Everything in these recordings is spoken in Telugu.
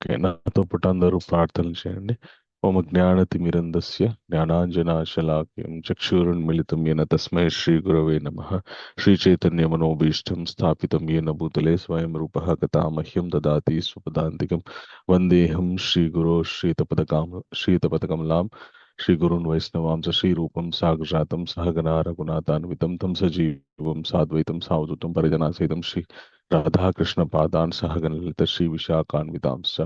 ఓకే. నాతో పాటు అందరూ ప్రార్థనలు చేయండి. ఓం జ్ఞానతిమిరంధస్య జ్ఞానాంజనాశలాకయం చక్షురున్మిళితం येन తస్మై శ్రీగురవే నమః. శ్రీచైతన్యమనోభీష్టం స్థాపితం येन భూతలే స్వయం రూపः గతామహ్యం దదాతి స్వపదాంతికం. వందేహం శ్రీగురో శ్రీతపదకమలాం శ్రీగురున్ వైష్ణవాంస శ్రీరూపం సాగ్రజాతం సహగణా రఘునాథాన్వితం తం సజీవం సాద్వైతం సావధూతం పరిజనాసహితం శ్రీ రాధాకృష్ణ పాదాన్ సహగణలిత శ్రీ విశాఖాన్వితాంశ్చ.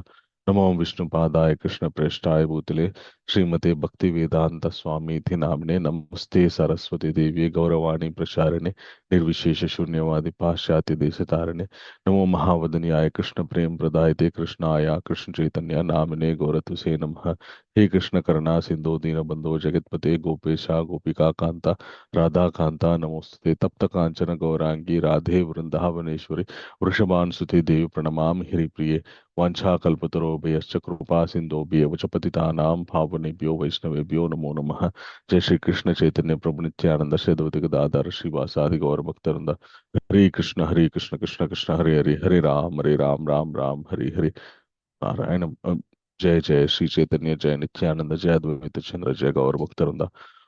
నమో విష్ణుపాదాయ కృష్ణ ప్రేష్టాయ భూతలే శ్రీమతే భక్తి వేదాంత స్వాमीति नामिने नमस्ते सरस्वती देवी गौरवाणी प्रचारिणे निर्विशेष शून्यवादी पाश्चात्य देश तारिणे नमो महावदन्याय कृष्ण प्रेम प्रदायते कृष्णाय कृष्ण चैतन्य नामिने गौरतुसे नमः. हे कृष्ण करुणा सिंधु दीनबंधो जगतपते गोपेशा गोपिका कांता राधा कांता नमोस्तुते तप्त कांचन गौरांगी राधे वृंदावनेश्वरी वृषभानुसुते देवी प्रणमामि हरिप्रिये. वाञ्छाकल्पतरोभयश्च कृपा सिन्धुभ्येव च पतितानां पावनेभ्यो वैष्णवेभ्यो नमो नमः. जय श्री कृष्ण चैतन्य प्रभु नित्यानंद श्री अद्वैत गदाधर श्रीवासादि गौर भक्तवृंद. हरे कृष्ण कृष्ण कृष्ण हरे हरे हरे राम राम राम हरे हरे नारायण. जय जय श्री चैतन्य जय नित्यानंद जय अद्वैत चंद्र जय गौर भक्तवृंद.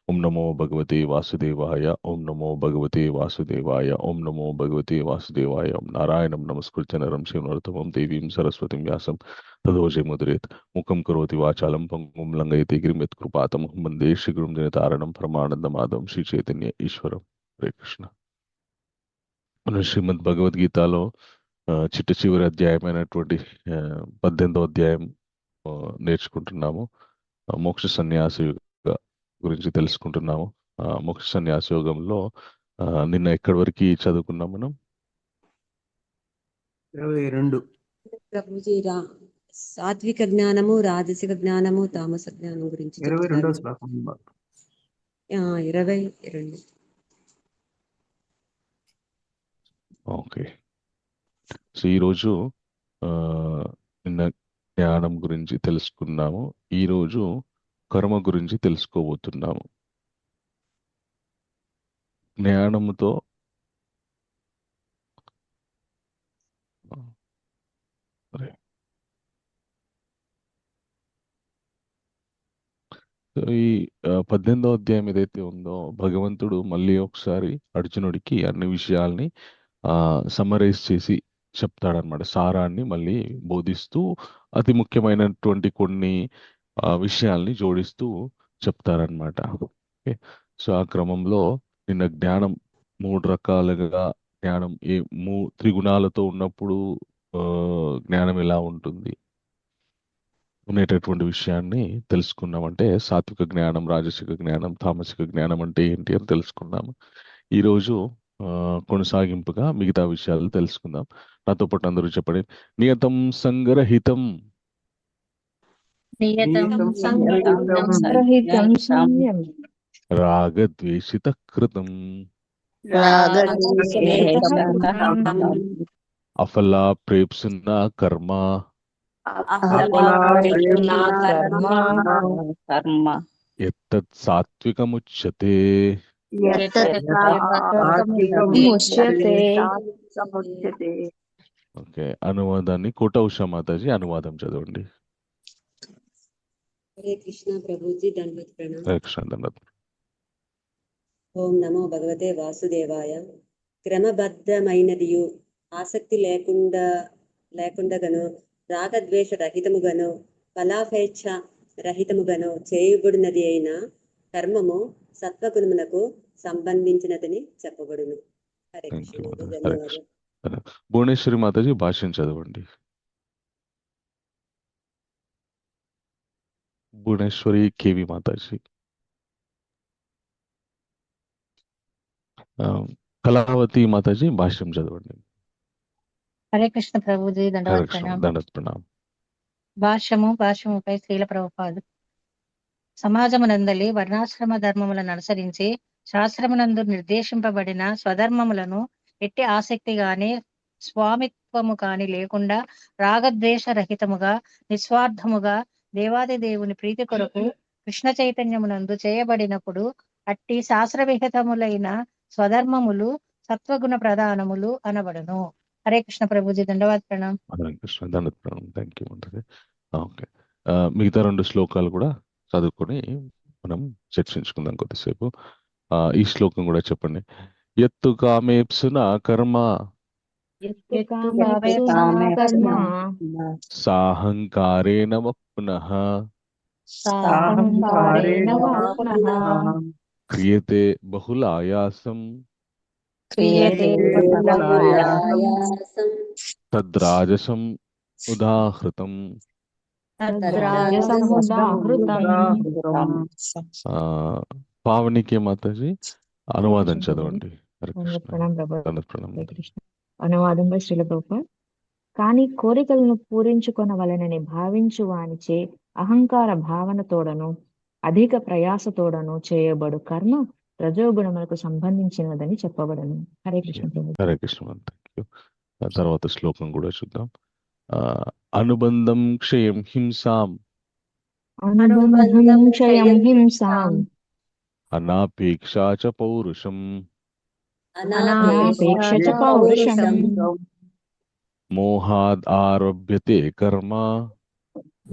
ओम नमो भगवते वासुदेवाय ओम नमो भगवते वासुदेवाय ओम नमो भगवते वासुदेवाय. ओम नारायणं नमस्कृत्य नरं चैव नरोत्तमं देवीं सरस्वतीं व्यासं ततो जयमुदीरयेत्. मुखं करोति वाचालं पङ्गुं लङ्घयति गिरिं यत्कृपातमहं वन्दे श्रीगुरुं जनितारणं परमानन्दमाधवं శ్రీ చైతన్య ఈశ్వరం. హరే కృష్ణ. మనం శ్రీమద్ భగవద్గీతలో చిట్ట చివరి అధ్యాయమైనటువంటి 18వ అధ్యాయం నేర్చుకుంటున్నాము. మోక్ష సన్యాస గురించి తెలుసుకుంటున్నాము. మోక్ష సన్యాస యోగంలో నిన్న ఎక్కడి వరకు చదువుకున్నాం మనం? 22. ప్రభుజీ సాత్విక జ్ఞానము, రాజసిక జ్ఞానము, తామస జ్ఞానం గురించి 22వ శ్లోకం. 22. ఓకే. సో ఈరోజు నిన్న జ్ఞానం గురించి తెలుసుకున్నాము. ఈరోజు కర్మ గురించి తెలుసుకోబోతున్నాము. జ్ఞానముతో ఈ 18వ అధ్యాయం ఏదైతే ఉందో భగవంతుడు మళ్ళీ ఒకసారి అర్జునుడికి అన్ని విషయాల్ని సమరైజ్ చేసి చెప్తాడనమాట. సారాన్ని మళ్ళీ బోధిస్తూ అతి ముఖ్యమైనటువంటి కొన్ని విషయాల్ని జోడిస్తూ చెప్తారనమాట. ఓకే. సో ఆ క్రమంలో నిన్న జ్ఞానం 3 రకాలుగా జ్ఞానం త్రిగుణాలతో ఉన్నప్పుడు జ్ఞానం ఎలా ఉంటుంది అనేటటువంటి విషయాన్ని తెలుసుకున్నామంటే సాత్విక జ్ఞానం, రాజసిక జ్ఞానం, తామసిక జ్ఞానం అంటే ఏంటి అని తెలుసుకున్నాము. ఈరోజు కొనసాగింపుగా మిగతా విషయాలు తెలుసుకుందాం. నాతో పాటు అందరూ చెప్పండి. నియతం సంగ్రహితం రాగద్వేషిత కృతం అఫలా ప్రేప్సున్న కర్మ ఎత్తత్ సాత్వికముచ్యతే. ఓకే. అనువాదాన్ని కోటౌష మాతాజీ అనువాదం చదవండి. హరే కృష్ణ ప్రభుజీ దండవత్ ప్రణామం. హరే కృష్ణ దండవత్. ఓం నమో భగవతే వాసుదేవాయ. క్రమబద్ధమైనదియు ఆసక్తి లేకుండగను రాగద్వేష రహితముగను ఫలాపేచ్ఛ రహితముగను చేయబడినది అయిన కర్మము సత్వగుణమునకు సంబంధించినదని చెప్పబడును. హరే కృష్ణ. ధన్యవాదాలు. భువనేశ్వరి మాతాజీ భాష్యం చదవండి. భువనేశ్వరి కేవి మాతాజీ. కళావతి మాతాజీ భాష్యం చదవండి. హరే కృష్ణ ప్రభుజీ దండవత్ ప్రణామం. భాష్యముపై శ్రీల ప్రభుపాదు. సమాజమునందలి వర్ణాశ్రమ ధర్మములను అనుసరించి శాస్త్రమునందు నిర్దేశింపబడిన స్వధర్మములను ఎట్టి ఆసక్తి గాని స్వామిత్వము కాని లేకుండా రాగద్వేష రహితముగా నిస్వార్థముగా దేవాది దేవుని ప్రీతి కొరకు కృష్ణ చైతన్యమునందు చేయబడినప్పుడు అట్టి శాస్త్ర విహితములైన స్వధర్మములు సత్వగుణ ప్రధానములు అనబడును. హరే కృష్ణ ప్రభుజీ, దండవాద ప్రణామ్. హరే కృష్ణ, దండత్ ప్రణామం. Thank you Mataji. ఓకే, మిగతా 2 శ్లోకాలు కూడా చదువుకొని మనం చర్చించుకుందాం కొద్దిసేపు. ఈ శ్లోకం కూడా చెప్పండి. యత్తు కామేప్సున కర్మ యత్తు కామేప్సునా కర్మ సాహంకారేణ పునః సాహంకారేణ వా పునః క్రియతే బహుళాయాసం క్రియతే బహుళాయాసం బహుళాయాసం తద్రాజసం ఉదాహృతం. తద్రాజసముదాహృతం. ఆ, పావనికి మాతాజీ అనువాదం చదవండి. హరే కృష్ణ, ప్రణాం ప్రభు. దండత్ ప్రణామం హరే మాతాజీ. కృష్ణ. అనువాదంలో శ్రీల ప్రభుపాద. కానీ కోరికలను పూరించుకొనవలెనని భావించు వానిచే అహంకార భావనతోడను అధిక ప్రయాసతోడను చేయబడు కర్మ రజోగుణములకు సంబంధించినదని చెప్పబడను. హరే కృష్ణ ప్రభు. Hare Krishna, thank you. తర్వాత శ్లోకం కూడా చూద్దాం. ఆ, అనుబంధం క్షయం హింసాం అనుబంధం క్షయం హింసాం అనాపేక్షా చ పౌరుషం అనాపేక్ష చ పౌరుషం మోహాద్ ఆరభ్యతే కర్మ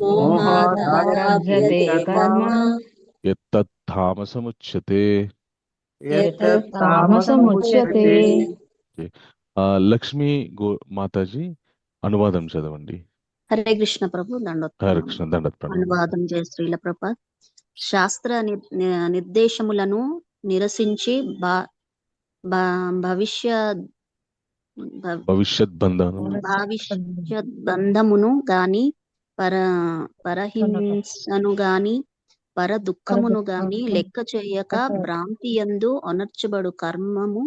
మోహాదారభ్యతే కర్మ యత్తత్ తామసముచ్యతే. యతత్ తామసముచ్యతే. లక్ష్మి మాతాజీ అనువాదం చదవండి. హరే కృష్ణ ప్రభు. హరే కృష్ణ, దండత్ ప్రణామం. అనువాదం జయ శ్రీల ప్రభాత్. శాస్త్ర నిర్దేశములను నిరసించి భవిష్యత్ బంధమును గాని పరహింసను గాని పర దుఃఖమును గాని లెక్క చేయక భ్రాంతియందు అనర్చబడు కర్మము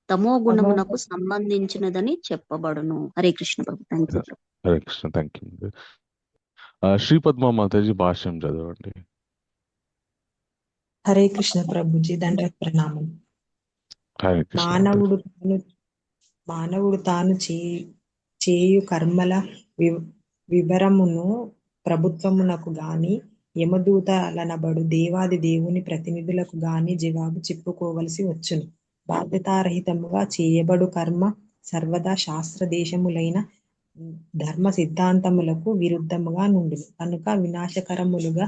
తమో గుణమునకు సంబంధించినదని చెప్పబడును. హరే కృష్ణ ప్రభు. Thank you. Hare Krishna, thank you. Shripadma మాతాజీ భాష్యం చదవండి. హరే కృష్ణ ప్రభుజీ, దండవత్ ప్రణామం. హరే కృష్ణ. మానవుడు తాను చేయు కర్మల వివరమును ప్రభుత్వమునకు గాని యమదూతలనబడు దేవాది దేవుని ప్రతినిధులకు గాని జవాబు చెప్పుకోవలసి వచ్చును. బాధ్యతారహితముగా చేయబడు కర్మ సర్వదా శాస్త్ర దేశములైన ధర్మ సిద్ధాంతములకు విరుద్ధముగా నుండును కనుక వినాశకరములుగా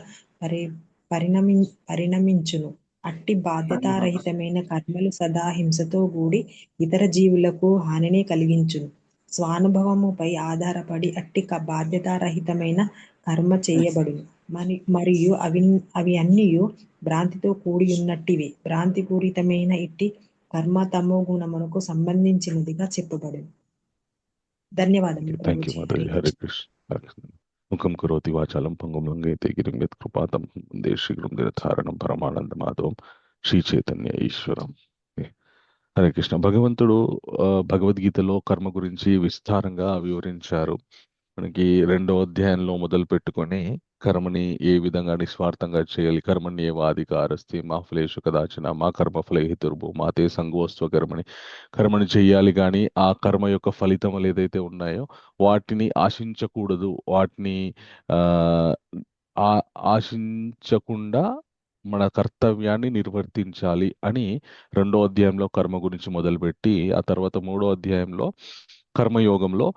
పరిణమించును. అట్టి బాధ్యతారహితమైన కర్మలు సదా హింసతో కూడి ఇతర జీవులకు హానిని కలిగించును. స్వానుభవముపై ఆధారపడి అట్టి బాధ్యతారహితమైన కర్మ చేయబడును. మరియు అవి అన్నియు భ్రాంతితో కూడి ఉన్నట్టివే. భ్రాంతిపూరితమైన ఇట్టి కర్మ తమో గుణమునకు సంబంధించినదిగా చెప్పబడును. ధన్యవాదములు. థ్యాంక్ యూ మాతాజీ. హరే కృష్ణ. ముఖం కరోతి వాచాలం పంగుం లంఘయతే గిరిం యత్కృపాతం వందే శ్రీగురుం దినధారణం పరమానందమాధవం శ్రీ చైతన్య ఈశ్వరం. హరే కృష్ణ. భగవంతుడు భగవద్గీతలో కర్మ గురించి విస్తారంగా వివరించారు. మనకి 2వ అధ్యాయంలో మొదలు పెట్టుకొని కర్మని ఏ విధంగా నిస్వార్థంగా చేయాలి, కర్మని ఏ వాధికారస్తి మా ఫలేషు కదాచన మా కర్మ ఫలహితుర్భు మాతే సంగోస్త్వ కర్మని చెయ్యాలి. కానీ ఆ కర్మ యొక్క ఫలితములు ఏదైతే ఉన్నాయో వాటిని ఆశించకూడదు, వాటిని ఆశించకుండా మన కర్తవ్యాన్ని నిర్వర్తించాలి అని 2వ అధ్యాయంలో కర్మ గురించి మొదలుపెట్టి, ఆ తర్వాత 3వ అధ్యాయంలో కర్మయోగంలో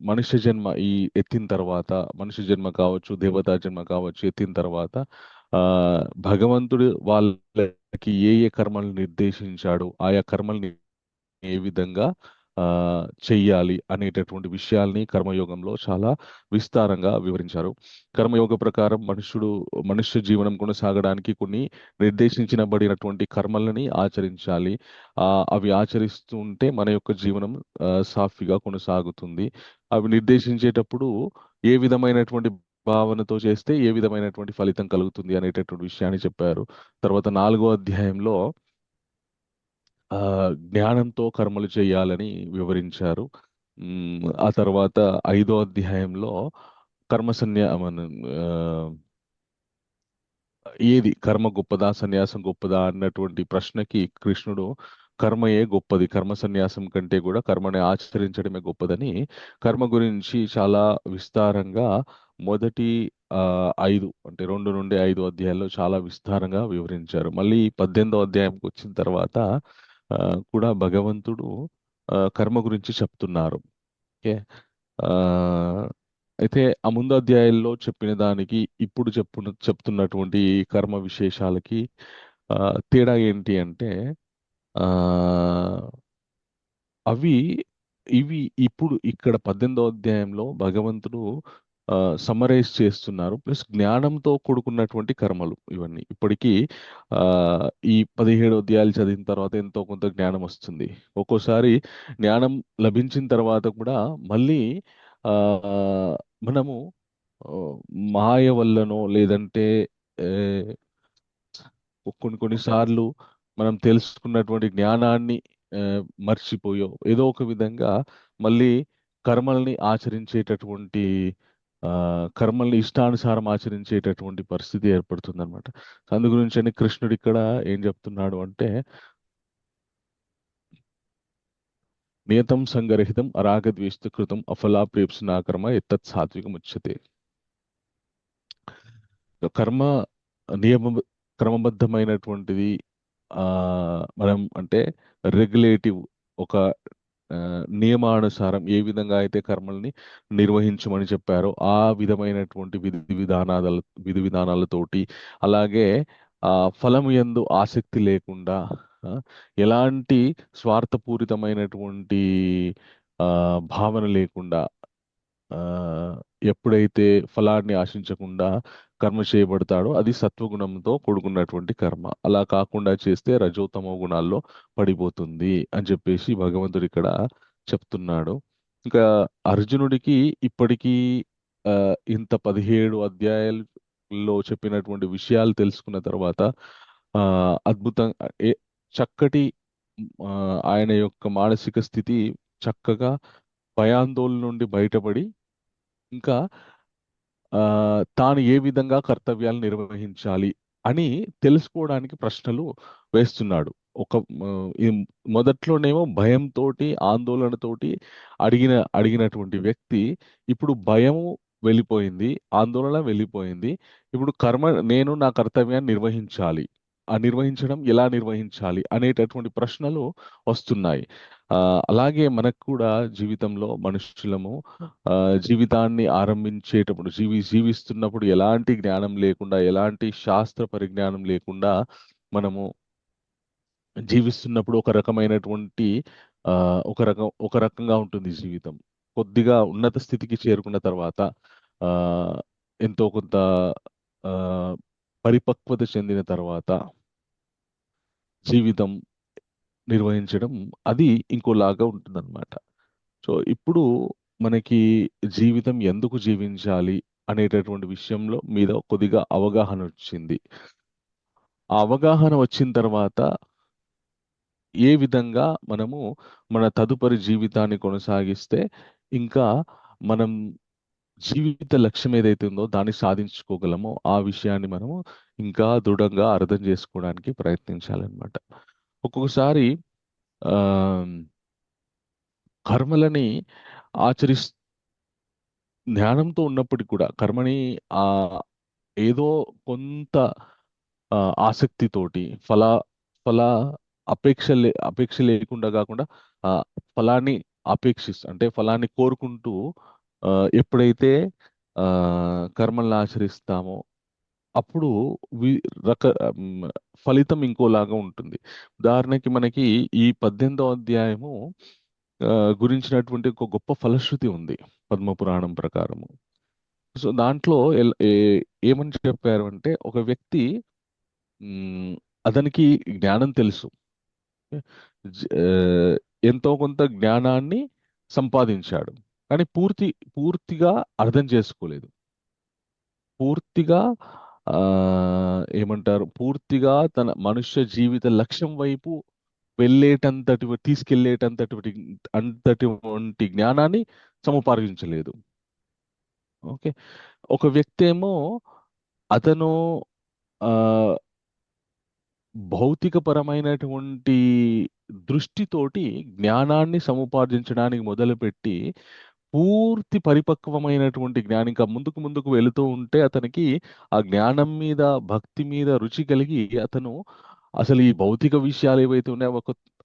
మనుష్య జన్మ ఎత్తిన తర్వాత, మనుష్య జన్మ కావచ్చు, దేవతా జన్మ కావచ్చు, ఎత్తిన తర్వాత భగవంతుడు వాళ్ళకి ఏ కర్మలు నిర్దేశించాడు, ఆయా కర్మల్ని ఏ విధంగా చెయ్యాలి అనేటటువంటి విషయాల్ని కర్మయోగంలో చాలా విస్తారంగా వివరించారు. కర్మయోగ ప్రకారం మనుష్య జీవనం కొనసాగడానికి కొన్ని నిర్దేశించబడినటువంటి కర్మలని ఆచరించాలి. అవి ఆచరిస్తుంటే మన యొక్క జీవనం సాఫీగా కొనసాగుతుంది. అవి నిర్దేశించేటప్పుడు ఏ విధమైనటువంటి భావనతో చేస్తే ఏ విధమైనటువంటి ఫలితం కలుగుతుంది అనేటటువంటి విషయాన్ని చెప్పారు. తర్వాత 4వ అధ్యాయంలో జ్ఞానంతో కర్మలు చేయాలని వివరించారు. ఆ తర్వాత 5వ అధ్యాయంలో ఏది కర్మ గొప్పదా సన్యాసం గొప్పదా అన్నటువంటి ప్రశ్నకి కృష్ణుడు కర్మయే గొప్పది, కర్మ సన్యాసం కంటే కూడా కర్మని ఆచరించడమే గొప్పదని కర్మ గురించి చాలా విస్తారంగా మొదటి 5 అంటే 2 నుండి 5 అధ్యాయాల్లో చాలా విస్తారంగా వివరించారు. మళ్ళీ 18వ అధ్యాయంకి వచ్చిన తర్వాత కూడా భగవంతుడు కర్మ గురించి చెప్తున్నారు. ఓకే. ఆ, అయితే ఆ ముందు అధ్యాయాల్లో చెప్పిన దానికి ఇప్పుడు చెప్తున్నటువంటి ఈ కర్మ విశేషాలకి ఆ, తేడా ఏంటి అంటే ఆ, అవి ఇవి ఇప్పుడు ఇక్కడ 18వ అధ్యాయంలో భగవంతుడు సమరైజ్ చేస్తున్నారు. ప్లస్ జ్ఞానంతో కూడుకున్నటువంటి కర్మలు ఇవన్నీ. ఇప్పటికీ ఆ, ఈ 17 అధ్యాయాలు చదివిన తర్వాత ఎంతో కొంత జ్ఞానం వస్తుంది. ఒక్కోసారి జ్ఞానం లభించిన తర్వాత కూడా మళ్ళీ ఆ, మనము ఆ, మాయ వల్లనో లేదంటే ఏ, కొన్ని సార్లు మనం తెలుసుకున్నటువంటి జ్ఞానాన్ని ఆ, మర్చిపోయో ఏదో ఒక విధంగా మళ్ళీ కర్మల్ని ఆచరించేటటువంటి ఆ, కర్మల్ని ఇష్టానుసారం ఆచరించేటటువంటి పరిస్థితి ఏర్పడుతుంది అనమాట. అందు గురించి అని కృష్ణుడు ఇక్కడ ఏం చెప్తున్నాడు అంటే నియతం సంగరహితం అరాగద్వేషిత కృతం అఫలాప్రేప్సునా కర్మ ఎత్తత్ సాత్వికం ఉచ్యతే. కర్మ నియమ క్రమబద్ధమైనటువంటిది. ఆ మనం అంటే రెగ్యులేటివ్ ఒక ఆ, నియమానుసారం ఏ విధంగా అయితే కర్మల్ని నిర్వహించమని చెప్పారో ఆ విధమైనటువంటి విధి విధానాలతోటి, అలాగే ఆ ఫలము యందు ఆసక్తి లేకుండా, ఆ, ఎలాంటి స్వార్థపూరితమైనటువంటి ఆ భావన లేకుండా, ఆ, ఎప్పుడైతే ఫలాన్ని ఆశించకుండా కర్మ చేయబడతాడో అది సత్వగుణంతో కూడుకున్నటువంటి కర్మ. అలా కాకుండా చేస్తే రజోతమో గుణాల్లో పడిపోతుంది అని చెప్పేసి భగవంతుడు ఇక్కడ చెప్తున్నాడు. ఇంకా అర్జునుడికి ఇప్పటికీ ఆ, ఇంత 17 అధ్యాయాల్లో చెప్పినటువంటి విషయాలు తెలుసుకున్న తర్వాత ఆ, అద్భుతం ఏ- చక్కటి ఆ, ఆయన యొక్క మానసిక స్థితి చక్కగా భయాందోళన నుండి బయటపడి ఇంకా ఆ, తాను ఏ విధంగా కర్తవ్యాలు నిర్వహించాలి అని తెలుసుకోవడానికి ప్రశ్నలు వేస్తున్నాడు. ఒక ఆ, ఈ మొదట్లోనేమో భయంతోటి ఆందోళనతోటి అడిగినటువంటి వ్యక్తి ఇప్పుడు భయము వెళ్ళిపోయింది, ఆందోళన వెళ్ళిపోయింది. ఇప్పుడు నేను నా కర్తవ్యాన్ని నిర్వహించాలి, ఆ నిర్వహించడం ఎలా నిర్వహించాలి అనేటటువంటి ప్రశ్నలు వస్తున్నాయి. ఆ, అలాగే మనకు కూడా జీవితంలో మనుషులము ఆ, జీవితాన్ని ఆరంభించేటప్పుడు జీవిస్తున్నప్పుడు ఎలాంటి జ్ఞానం లేకుండా, ఎలాంటి శాస్త్ర పరిజ్ఞానం లేకుండా మనము జీవిస్తున్నప్పుడు ఒక రకమైనటువంటి ఆ, ఒక రకంగా ఉంటుంది జీవితం. కొద్దిగా ఉన్నత స్థితికి చేరుకున్న తర్వాత ఆ, ఎంతో కొంత ఆ, పరిపక్వత చెందిన తర్వాత జీవితం నిర్వహించడం అది ఇంకోలాగా ఉంటుందన్నమాట. సో ఇప్పుడు మనకి జీవితం ఎందుకు జీవించాలి అనేటటువంటి విషయంలో మీద కొద్దిగా అవగాహన వచ్చింది. ఆ అవగాహన వచ్చిన తర్వాత ఏ విధంగా మనము మన తదుపరి జీవితాన్ని కొనసాగిస్తే ఇంకా మనం జీవిత లక్ష్యం ఏదైతే ఉందో దాన్ని సాధించుకోగలమో ఆ విషయాన్ని మనము ఇంకా దృఢంగా అర్థం చేసుకోవడానికి ప్రయత్నించాలన్నమాట. ఒక్కొక్కసారి ఆ కర్మలని ఆచరిస్ జ్ఞానంతో ఉన్నప్పటికీ కూడా కర్మని ఆ ఏదో కొంత ఆ, ఆసక్తితోటి ఫల అపేక్ష లేకుండా కాకుండా ఆ ఫలాన్ని అంటే ఫలాన్ని కోరుకుంటూ ఆ, ఎప్పుడైతే ఆ కర్మల్ని ఆచరిస్తామో అప్పుడు వి రక మ్, ఫలితం ఇంకోలాగా ఉంటుంది. ఉదాహరణకి మనకి ఈ 18వ అధ్యాయము ఆ, గురించినటువంటి ఒక గొప్ప ఫలశ్రుతి ఉంది పద్మపురాణం ప్రకారము. సో దాంట్లో ఏమని చెప్పారు అంటే ఒక వ్యక్తి మ్, అతనికి జ్ఞానం తెలుసు. ఆ, ఎంతో కొంత జ్ఞానాన్ని సంపాదించాడు, కానీ పూర్తిగా అర్థం చేసుకోలేదు. పూర్తిగా ఆ ఏమంటారు, పూర్తిగా తన మనుష్య జీవిత లక్ష్యం వైపు తీసుకెళ్లేటంతటి అంతటి జ్ఞానాన్ని సముపార్జించలేదు. ఓకే. ఒక వ్యక్తి ఏమో అతను ఆ భౌతికపరమైనటువంటి దృష్టితోటి జ్ఞానాన్ని సముపార్జించడానికి మొదలుపెట్టి పూర్తి పరిపక్వమైనటువంటి జ్ఞానం ఇంకా ముందుకు ముందుకు వెళుతూ ఉంటే అతనికి ఆ జ్ఞానం మీద భక్తి మీద రుచి కలిగి అతను అసలు ఈ భౌతిక విషయాలు ఏవైతే ఉన్నాయో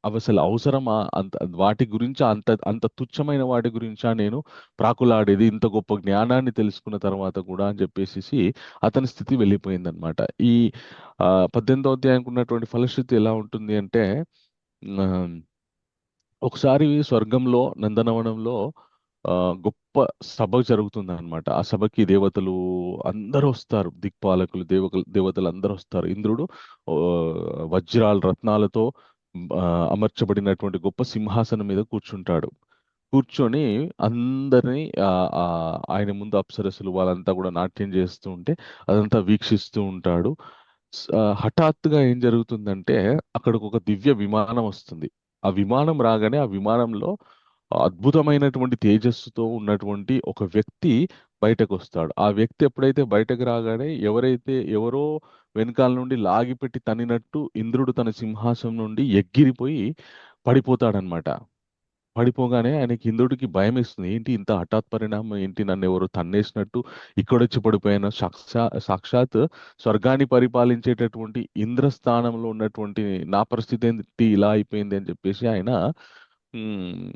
అవి అసలు అవసరమా? అంత వాటి గురించి అంత అంత తుచ్చమైన వాటి గురించా నేను ప్రాకులాడేది, ఇంత గొప్ప జ్ఞానాన్ని తెలుసుకున్న తర్వాత కూడా అని చెప్పేసి అతని స్థితి వెళ్ళిపోయిందనమాట. ఈ 18వ అధ్యాయానికి ఉన్నటువంటి ఫలశ్రుతి ఎలా ఉంటుంది అంటే, ఆ, ఒకసారి స్వర్గంలో నందనవనంలో ఆ, గొప్ప సభ జరుగుతుంది అనమాట. ఆ సభకి దేవతలు అందరూ వస్తారు, దిక్పాలకులు దేవతలు అందరూ వస్తారు. ఇంద్రుడు ఆ, వజ్రాల రత్నాలతో ఆ, అమర్చబడినటువంటి గొప్ప సింహాసనం మీద కూర్చుంటాడు. కూర్చొని అందరినీ ఆ, ఆయన ముందు అప్సరసలు వాళ్ళంతా కూడా నాట్యం చేస్తూ ఉంటే అదంతా వీక్షిస్తూ ఉంటాడు. హఠాత్తుగా ఏం జరుగుతుందంటే అక్కడికి ఒక దివ్య విమానం వస్తుంది. ఆ విమానం రాగానే ఆ విమానంలో అద్భుతమైనటువంటి తేజస్సుతో ఉన్నటువంటి ఒక వ్యక్తి బయటకు వస్తాడు. ఆ వ్యక్తి ఎప్పుడైతే బయటకు రాగానే ఎవరో వెనకాల నుండి లాగిపెట్టి తన్నినట్టు ఇంద్రుడు తన సింహాసనం నుండి ఎగిరిపోయి పడిపోతాడనమాట. పడిపోగానే ఆయనకి ఇంద్రుడికి భయం వేస్తుంది. ఏంటి ఇంత హఠాత్ పరిణామం ఏంటి, నన్ను ఎవరో తన్నేసినట్టు ఇక్కడొచ్చి పడిపోయాను. సాక్షాత్ స్వర్గాన్ని పరిపాలించేటటువంటి ఇంద్రస్థానంలో ఉన్నటువంటి నా పరిస్థితి ఏంటి ఇలా అయిపోయింది అని చెప్పేసి ఆయన ఉమ్,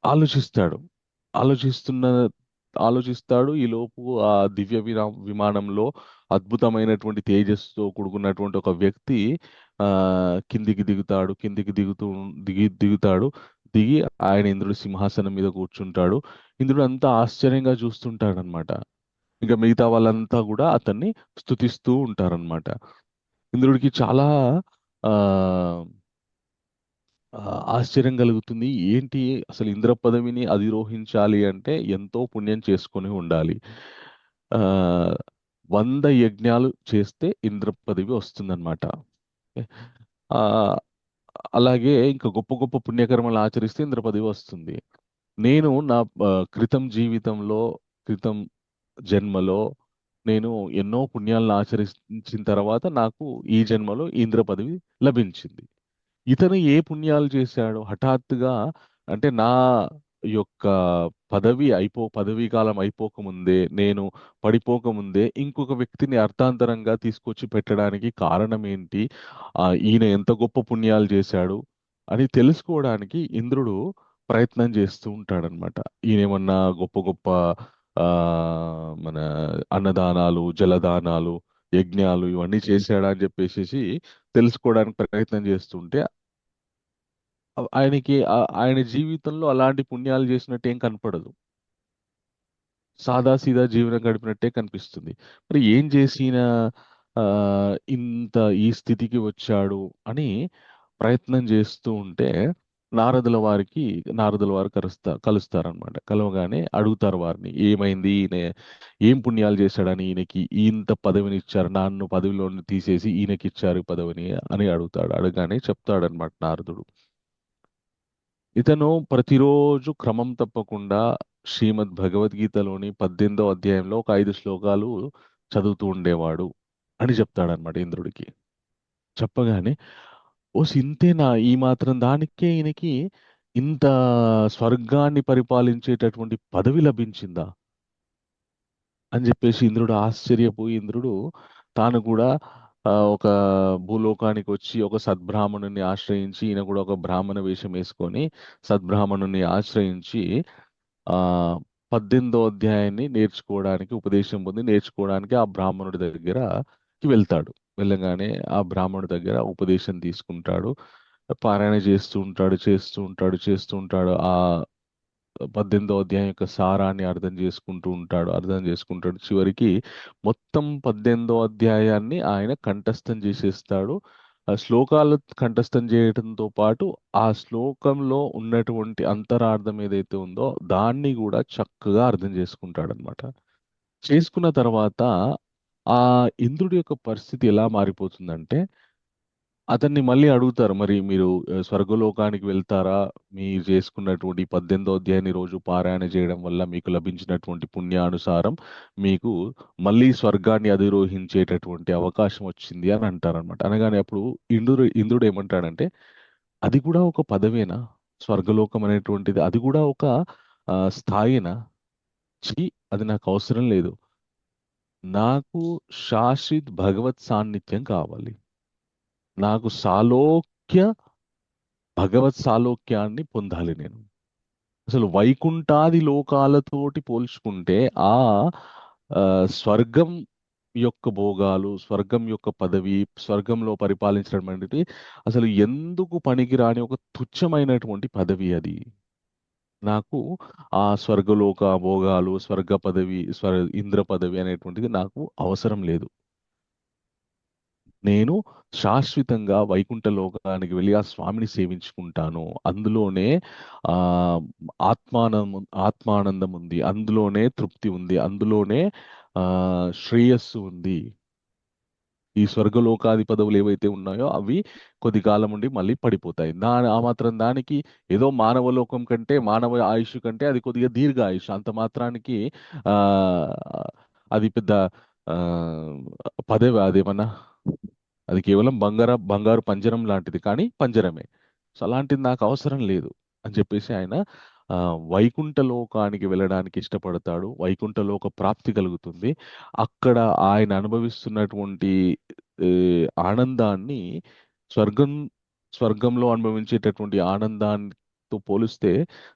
ఆలోచిస్తాడు. ఆలోచిస్తున్న ఆలోచిస్తాడు. ఈ లోపు ఆ దివ్య విమానంలో అద్భుతమైనటువంటి తేజస్సుతో కూడుకున్నటువంటి ఒక వ్యక్తి ఆ కిందికి దిగుతాడు. దిగి ఆయన ఇంద్రుడి సింహాసనం మీద కూర్చుంటాడు. ఇంద్రుడు అంతా ఆశ్చర్యంగా చూస్తుంటాడు అనమాట. ఇంకా మిగతా వాళ్ళంతా కూడా అతన్ని స్తుతిస్తూ ఉంటారనమాట. ఇంద్రుడికి చాలా ఆ ఆ, ఆశ్చర్యం కలుగుతుంది. ఏంటి అసలు ఇంద్ర పదవిని అధిరోహించాలి అంటే ఎంతో పుణ్యం చేసుకొని ఉండాలి. ఆ 100 యజ్ఞాలు చేస్తే ఇంద్ర పదవి వస్తుందన్నమాట. ఆ అలాగే ఇంకా గొప్ప గొప్ప పుణ్యకర్మలు ఆచరిస్తే ఇంద్ర పదవి వస్తుంది. నేను నా క్రితం జీవితంలో, క్రితం జన్మలో నేను ఎన్నో పుణ్యాలను ఆచరించిన తర్వాత నాకు ఈ జన్మలో ఇంద్ర పదవి లభించింది. ఇతను ఏ పుణ్యాలు చేశాడు హఠాత్తుగా అంటే, నా యొక్క పదవీ కాలం అయిపోకముందే, నేను పడిపోకముందే ఇంకొక వ్యక్తిని అర్థాంతరంగా తీసుకొచ్చి పెట్టడానికి కారణం ఏంటి, ఈయన ఎంత గొప్ప పుణ్యాలు చేశాడు అని తెలుసుకోవడానికి ఇంద్రుడు ప్రయత్నం చేస్తూ ఉంటాడనమాట. ఈయన ఏమన్నా గొప్ప గొప్ప ఆ మన అన్నదానాలు, జలదానాలు, యజ్ఞాలు ఇవన్నీ చేశాడా అని చెప్పేసి తెలుసుకోవడానికి ప్రయత్నం చేస్తుంటే ఆయన జీవితంలో అలాంటి పుణ్యాలు చేసినట్టు ఏం కనపడదు. సాదాసీదా జీవనం గడిపినట్టే కనిపిస్తుంది. మరి ఏం చేసి ఈయన ఇంత ఈ స్థితికి వచ్చాడు అని ప్రయత్నం చేస్తూ ఉంటే నారదుల వారు కలుస్తారనమాట. కలవగానే అడుగుతారు వారిని, ఏమైంది, ఈయన ఏం పుణ్యాలు చేశాడని ఈయనకి ఇంత పదవిని ఇచ్చారు, నన్ను పదవిలోని తీసేసి ఈయనకి ఇచ్చారు ఈ పదవిని అని అడుగుతాడు. అడగానే చెప్తాడనమాట నారదుడు. ఇతను ప్రతిరోజు క్రమం తప్పకుండా శ్రీమద్ భగవద్గీతలోని 18వ అధ్యాయంలో ఒక 5 శ్లోకాలు చదువుతూ ఉండేవాడు అని చెప్తాడనమాట ఇంద్రుడికి. చెప్పగానే ఓ సింతేనా, ఈ మాత్రం దానికే ఈయనకి ఇంత స్వర్గాన్ని పరిపాలించేటటువంటి పదవి లభించిందా అని చెప్పేసి ఇంద్రుడు తాను కూడా ఒక భూలోకానికి వచ్చి ఒక సద్బ్రాహ్మణుని ఆశ్రయించి, ఈయన కూడా ఒక బ్రాహ్మణ వేషం వేసుకొని సద్బ్రాహ్మణుని ఆశ్రయించి ఆ 18వ అధ్యాయాన్ని నేర్చుకోవడానికి, ఉపదేశం పొంది నేర్చుకోవడానికి ఆ బ్రాహ్మణుడి దగ్గరకి వెళ్తాడు. వెళ్ళగానే ఆ బ్రాహ్మణుడి దగ్గర ఉపదేశం తీసుకుంటాడు. పారాయణ చేస్తూ ఉంటాడు. ఆ 18వ అధ్యాయం యొక్క సారాన్ని అర్థం చేసుకుంటాడు. చివరికి మొత్తం 18వ అధ్యాయాన్ని ఆయన కంఠస్థం చేసేస్తాడు. ఆ శ్లోకాలు కంఠస్థం చేయడంతో పాటు ఆ శ్లోకంలో ఉన్నటువంటి అంతరార్థం ఏదైతే ఉందో దాన్ని కూడా చక్కగా అర్థం చేసుకుంటాడు అనమాట. చేసుకున్న తర్వాత ఆ ఇంద్రుడి యొక్క పరిస్థితి ఎలా మారిపోతుందంటే, అతన్ని మళ్ళీ అడుగుతారు, మరి మీరు స్వర్గలోకానికి వెళ్తారా, మీరు చేసుకున్నటువంటి 18వ అధ్యాయాన్ని రోజు పారాయణ చేయడం వల్ల మీకు లభించినటువంటి పుణ్యానుసారం మీకు మళ్ళీ స్వర్గాన్ని అధిరోహించేటటువంటి అవకాశం వచ్చింది అని అంటారనమాట. అనగానే అప్పుడు ఇంద్రుడు ఏమంటాడంటే, అది కూడా ఒక పదవేనా, స్వర్గలోకం అనేటువంటిది అది కూడా ఒక స్థాయినా, ఛీ, అది నాకు అవసరం లేదు. నాకు శాశ్వత్ భగవత్ సాన్నిధ్యం కావాలి. నాకు సాలోక్య భగవత్ సాలోక్యాన్ని పొందాలి నేను. అసలు వైకుంఠాది లోకాలతోటి పోల్చుకుంటే ఆ స్వర్గం యొక్క భోగాలు, స్వర్గం యొక్క పదవి, స్వర్గంలో పరిపాలించడం అనేది అసలు ఎందుకు పనికిరాని ఒక తుచ్చమైనటువంటి పదవి అది. నాకు ఆ స్వర్గలోక భోగాలు, స్వర్గ పదవి, ఇంద్ర పదవి అనేటువంటిది నాకు అవసరం లేదు. నేను శాశ్వతంగా వైకుంఠ లోకానికి వెళ్ళి ఆ స్వామిని సేవించుకుంటాను. అందులోనే ఆ ఆత్మానందం ఉంది, అందులోనే తృప్తి ఉంది, అందులోనే శ్రేయస్సు ఉంది. ఈ స్వర్గలోకాది పదవులు ఏవైతే ఉన్నాయో అవి కొద్ది కాలం ఉండి మళ్ళీ పడిపోతాయి. ఆ మాత్రం దానికి ఏదో మానవ లోకం కంటే, మానవ ఆయుష్ కంటే అది కొద్దిగా దీర్ఘ ఆయుష్. అంత మాత్రానికి ఆ అది పెద్ద ఆ పదవి అదేమన్నా, అది కేవలం బంగారు పంజరం లాంటిది, కానీ పంజరమే. సో అలాంటిది నాకు అవసరం లేదు అని చెప్పేసి ఆయన వైకుంఠ లోకానికి వెళ్ళడానికి ఇష్టపడతాడు. వైకుంఠ లోక ప్రాప్తి కలుగుతుంది. అక్కడ ఆయన అనుభవిస్తున్నటువంటి ఏ, ఆనందాన్ని స్వర్గం స్వర్గంలో అనుభవించేటటువంటి ఆనందాన్ని పోలిస్తే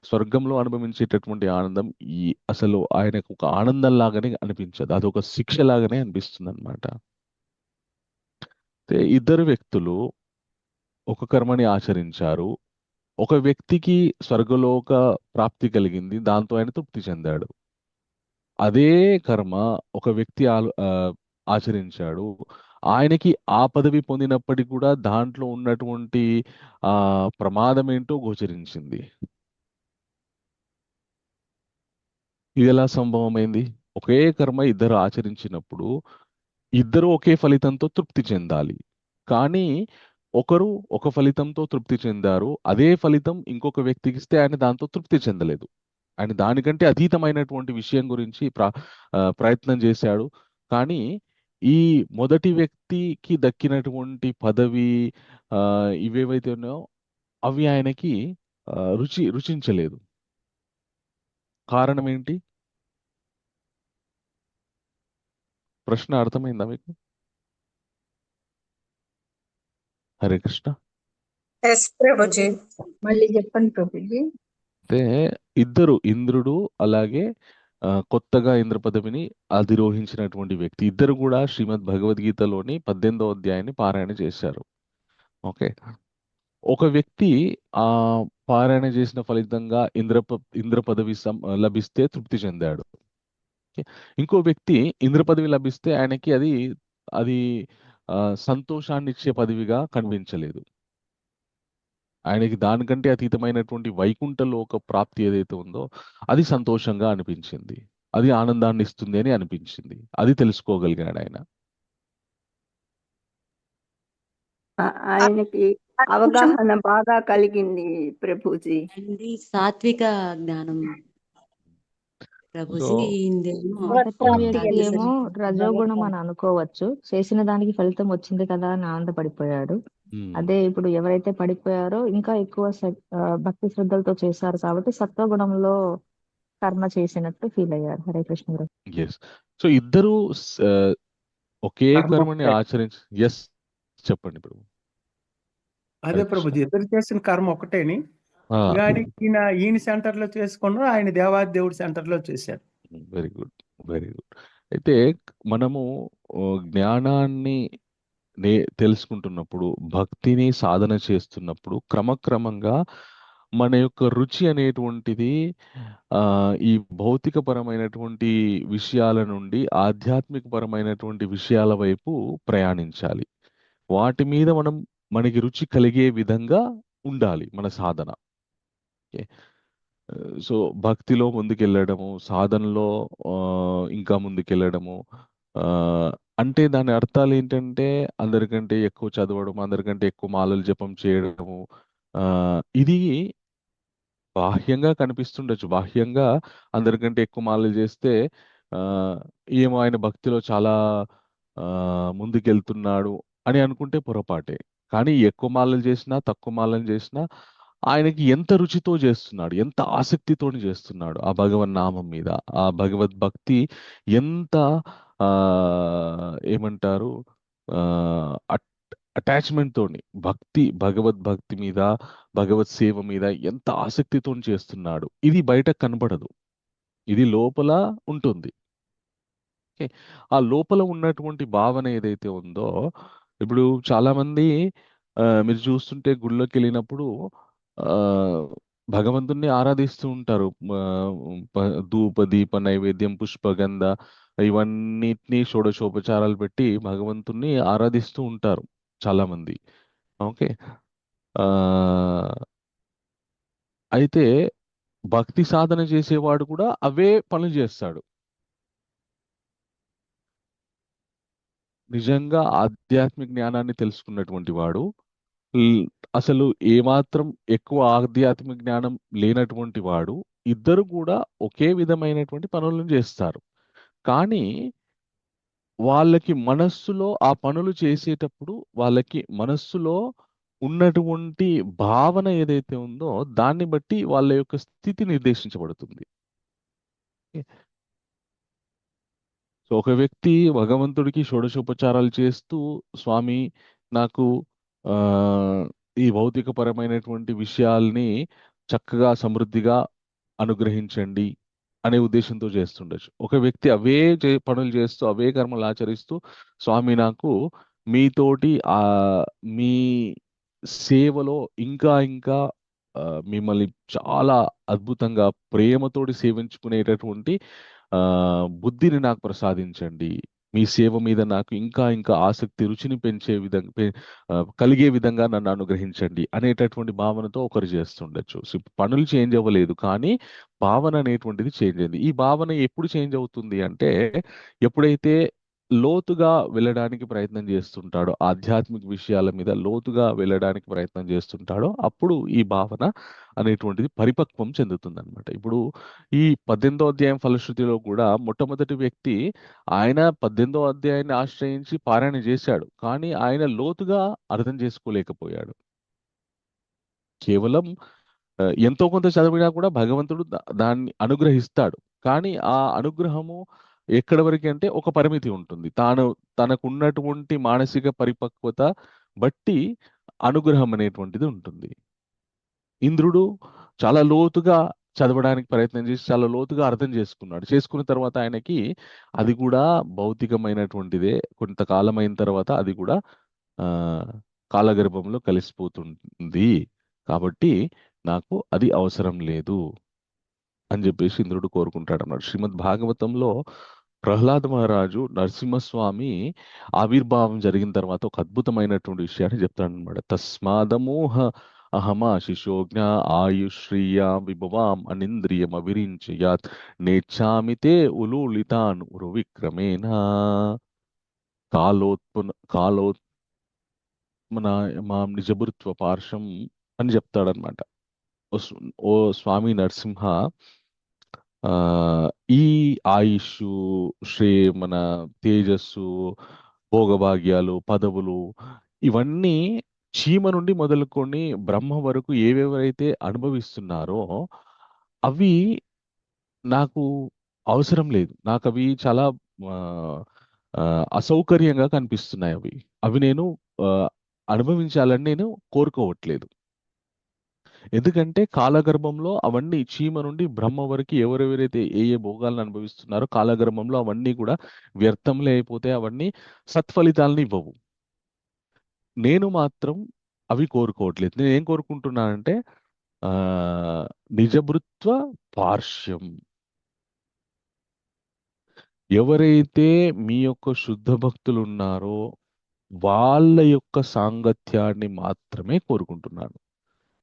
స్వర్గంలో అనుభవించేటటువంటి ఆనందం ఈ అసలు ఆయనకు ఒక ఆనందం లాగానే అనిపించదు, అదొక శిక్ష లాగానే అనిపిస్తుంది అనమాట. ఇద్దరు వ్యక్తులు ఒక కర్మని ఆచరించారు. ఒక వ్యక్తికి స్వర్గలోక ప్రాప్తి కలిగింది, దాంతో ఆయన తృప్తి చెందాడు. అదే కర్మ ఒక వ్యక్తి ఆచరించాడు, ఆయనకి ఆ పదవి పొందినప్పటికీ కూడా దాంట్లో ఉన్నటువంటి ఆ ప్రమాదం ఏంటో గోచరించింది. ఇది ఎలా సంభవమైంది? ఒకే కర్మ ఇద్దరు ఆచరించినప్పుడు ఇద్దరు ఒకే ఫలితంతో తృప్తి చెందాలి. కానీ ఒకరు ఒక ఫలితంతో తృప్తి చెందారు, అదే ఫలితం ఇంకొక వ్యక్తికి ఇస్తే ఆయన దాంతో తృప్తి చెందలేదు. ఆయన దానికంటే అతీతమైనటువంటి విషయం గురించి ప్రయత్నం చేశాడు. కానీ ఈ మొదటి వ్యక్తికి దక్కినటువంటి పదవి ఇవేవైతే ఉన్నాయో అవి ఆయనకి రుచించలేదు. కారణం ఏంటి? ప్రశ్న అర్థమైందా మీకు? హరే కృష్ణ. ఎస్ ప్రభుజీ. మళ్ళీ చెప్పండి ప్రభుజీ. అయితే ఇద్దరు, ఇంద్రుడు అలాగే కొత్తగా ఇంద్ర పదవిని అధిరోహించినటువంటి వ్యక్తి, ఇద్దరు కూడా శ్రీమద్ భగవద్గీతలోని 18వ అధ్యాయాన్ని పారాయణ చేశారు. ఓకే, ఒక వ్యక్తి ఆ పారాయణ చేసిన ఫలితంగా ఇంద్ర పదవి లభిస్తే తృప్తి చెందాడు. ఇంకో వ్యక్తి ఇంద్ర పదవి లభిస్తే ఆయనకి అది అది సంతోషాన్ని ఇచ్చే పదవిగా కనిపించలేదు. ఆయనకి దానికంటే అతీతమైనటువంటి వైకుంఠ లోక ప్రాప్తి ఏదైతే ఉందో అది సంతోషంగా అనిపించింది, అది ఆనందాన్ని ఇస్తుంది అని అనిపించింది. అది తెలుసుకోగలిగాడు ఆయన. ఆయనకి అవగాహన బాగా కలిగింది ప్రభుజీ. సాత్విక జ్ఞానం ప్రభుజీ. మొదటి వ్యక్తి ఏమో రజోగుణం అని అనుకోవచ్చు, చేసిన దానికి ఫలితం వచ్చింది కదా అని ఆనందపడిపోయాడు. అదే ఇప్పుడు ఎవరైతే పడిపోయారో ఇంకా ఎక్కువ భక్తి శ్రద్ధలతో చేశారు కాబట్టి సత్వగుణంలో కర్మ చేసినట్టు ఫీల్ అయ్యారు. హరే కృష్ణ గారు. సో ఇద్దరు ఒకే కర్మని ఆచరించి చెప్పండి ఇప్పుడు. అదే ప్రభుజీ, ఇద్దరు చేసిన కర్మ ఒకటేని, కానీ ఈయన సెంటర్ లో చేసుకున్నారు, ఆయన దేవాది దేవుడి సెంటర్ లో చేశారు. Very good, very good. అయితే మనము జ్ఞానాన్ని తెలుసుకుంటున్నప్పుడు, భక్తిని సాధన చేస్తున్నప్పుడు క్రమక్రమంగా మన యొక్క రుచి అనేటువంటిది ఈ భౌతిక పరమైనటువంటి విషయాల నుండి ఆధ్యాత్మిక పరమైనటువంటి విషయాల వైపు ప్రయాణించాలి. వాటి మీద మనకి రుచి కలిగే విధంగా ఉండాలి మన సాధన. సో భక్తిలో ముందుకెళ్ళడము, సాధనలో ఇంకా ముందుకెళ్ళడము అంటే దాని అర్థాలు ఏంటంటే అందరికంటే ఎక్కువ చదవడం, అందరికంటే ఎక్కువ మాలలు జపం చేయడము. ఇది బాహ్యంగా కనిపిస్తుండొచ్చు, బాహ్యంగా అందరికంటే ఎక్కువ మాలలు చేస్తే ఏమో ఆయన భక్తిలో చాలా ముందుకెళ్తున్నాడు అని అనుకుంటే పొరపాటే. కానీ ఎక్కువ మాలలు చేసినా తక్కువ మాలలు చేసినా ఆయనకి ఎంత రుచితో చేస్తున్నాడు, ఎంత ఆసక్తితో చేస్తున్నాడు ఆ భగవన్ నామం మీద, ఆ భగవద్ భక్తి ఎంత ఏమంటారు అటాచ్మెంట్ తోని భగవద్భక్తి మీద, భగవత్ సేవ మీద ఎంత ఆసక్తితో చేస్తున్నాడు. ఇది బయట కనబడదు, ఇది లోపల ఉంటుంది. ఓకే, ఆ లోపల ఉన్నటువంటి భావన ఏదైతే ఉందో, ఇప్పుడు చాలా మంది మీరు చూస్తుంటే గుళ్ళోకి వెళ్ళినప్పుడు ఆ భగవంతుణ్ణి ఆరాధిస్తూ ఉంటారు. ధూప దీప నైవేద్యం పుష్పగంధ ఇవన్నిటిని షోడశోపచారాలు పెట్టి భగవంతుణ్ణి ఆరాధిస్తూ ఉంటారు చాలా మంది. ఓకే, ఆ అయితే భక్తి సాధన చేసేవాడు కూడా అవే పనులు చేస్తాడు. నిజంగా ఆధ్యాత్మిక జ్ఞానాన్ని తెలుసుకున్నటువంటి వాడు ల్- అసలు ఏమాత్రం ఎక్కువ ఆధ్యాత్మిక జ్ఞానం లేనటువంటి వాడు, ఇద్దరు కూడా ఒకే విధమైనటువంటి పనులను చేస్తారు. కానీ వాళ్ళకి మనస్సులో ఆ పనులు చేసేటప్పుడు వాళ్ళకి మనస్సులో ఉన్నటువంటి భావన ఏదైతే ఉందో దాన్ని బట్టి వాళ్ళ యొక్క స్థితి నిర్దేశించబడుతుంది. సో ఒక వ్యక్తి భగవంతుడికి షోడశోపచారాలు చేస్తూ, స్వామి నాకు ఆ ఈ భౌతికపరమైనటువంటి విషయాల్ని చక్కగా సమృద్ధిగా అనుగ్రహించండి అనే ఉద్దేశంతో చేస్తుండొచ్చు. ఒక వ్యక్తి అవే పనులు చేస్తూ అవే కర్మలు ఆచరిస్తూ, స్వామి నాకు మీతోటి మీ సేవలో ఇంకా ఇంకా మిమ్మల్ని చాలా అద్భుతంగా ప్రేమతోటి సేవించుకునేటటువంటి ఆ బుద్ధిని నాకు ప్రసాదించండి, మీ సేవ మీద నాకు ఇంకా ఇంకా ఆసక్తి రుచిని పెంచే విధంగా కలిగే విధంగా నన్ను అనుగ్రహించండి అనేటటువంటి భావనతో ఒకరు చేస్తుండొచ్చు. సో పనులు చేంజ్ అవ్వలేదు, కానీ భావన అనేటువంటిది చేంజ్ అయింది. ఈ భావన ఎప్పుడు చేంజ్ అవుతుంది అంటే, ఎప్పుడైతే లోతుగా వెళ్ళడానికి ప్రయత్నం చేస్తుంటాడో, ఆధ్యాత్మిక విషయాల మీద లోతుగా వెళ్ళడానికి ప్రయత్నం చేస్తుంటాడో, అప్పుడు ఈ భావన అనేటువంటిది పరిపక్వం చెందుతుంది. ఇప్పుడు ఈ 18వ అధ్యాయం ఫలశ్రుతిలో కూడా మొట్టమొదటి వ్యక్తి ఆయన 18వ అధ్యాయాన్ని ఆశ్రయించి పారాయణ చేశాడు, కానీ ఆయన లోతుగా అర్థం చేసుకోలేకపోయాడు. కేవలం ఎంతో కొంత చదివినా కూడా భగవంతుడు దాన్ని అనుగ్రహిస్తాడు, కానీ ఆ అనుగ్రహము ఎక్కడి వరకు అంటే ఒక పరిమితి ఉంటుంది. తనకున్నటువంటి మానసిక పరిపక్వత బట్టి అనుగ్రహం అనేటువంటిది ఉంటుంది. ఇంద్రుడు చాలా లోతుగా చదవడానికి ప్రయత్నం చేసి చాలా లోతుగా అర్థం చేసుకున్నాడు. చేసుకున్న తర్వాత ఆయనకి అది కూడా భౌతికమైనటువంటిదే, కొంతకాలం అయిన తర్వాత అది కూడా ఆ కాలగర్భంలో కలిసిపోతుంది, కాబట్టి నాకు అది అవసరం లేదు అని చెప్పేసి ఇంద్రుడు కోరుకుంటాడు అన్నాడు. శ్రీమద్ భాగవతంలో ప్రహ్లాద మహారాజు నరసింహస్వామి ఆవిర్భావం జరిగిన తర్వాత ఒక అద్భుతమైనటువంటి విషయాన్ని చెప్తాడు అనమాట. తస్మాదమోహ అహమాశిషోజ్ఞ ఆయుశ్రీయా విభవాం అనింద్రియం అవిరించయాత్ నేచ్ఛామితే ఉలూలితాన్ ఉరువిక్రమేణ కాలోత్మన మాం నిజభృత్వ పార్శ్వం అని చెప్తాడనమాట. ఓ స్వామి నరసింహ, ఈ ఆయుష్, మన తేజస్సు, భోగభాగ్యాలు, పదవులు ఇవన్నీ చీమ నుండి మొదలుకొని బ్రహ్మ వరకు ఏవెవరైతే అనుభవిస్తున్నారో అవి నాకు అవసరం లేదు. నాకు అవి చాలా అసౌకర్యంగా కనిపిస్తున్నాయి. అవి నేను అనుభవించాలని నేను కోరుకోవట్లేదు. ఎందుకంటే కాలగర్భంలో అవన్నీ చీమ నుండి బ్రహ్మ వరకు ఎవరెవరైతే ఏ ఏ భోగాలను అనుభవిస్తున్నారో కాలగర్భంలో అవన్నీ కూడా వ్యర్థంలో అయిపోతే అవన్నీ సత్ఫలితాలను ఇవ్వవు. నేను మాత్రం అవి కోరుకోవట్లేదు. నేను ఏం కోరుకుంటున్నానంటే నిజభృత్వ పార్శ్యం. ఎవరైతే మీ యొక్క శుద్ధ భక్తులు ఉన్నారో వాళ్ళ యొక్క సాంగత్యాన్ని మాత్రమే కోరుకుంటున్నాను.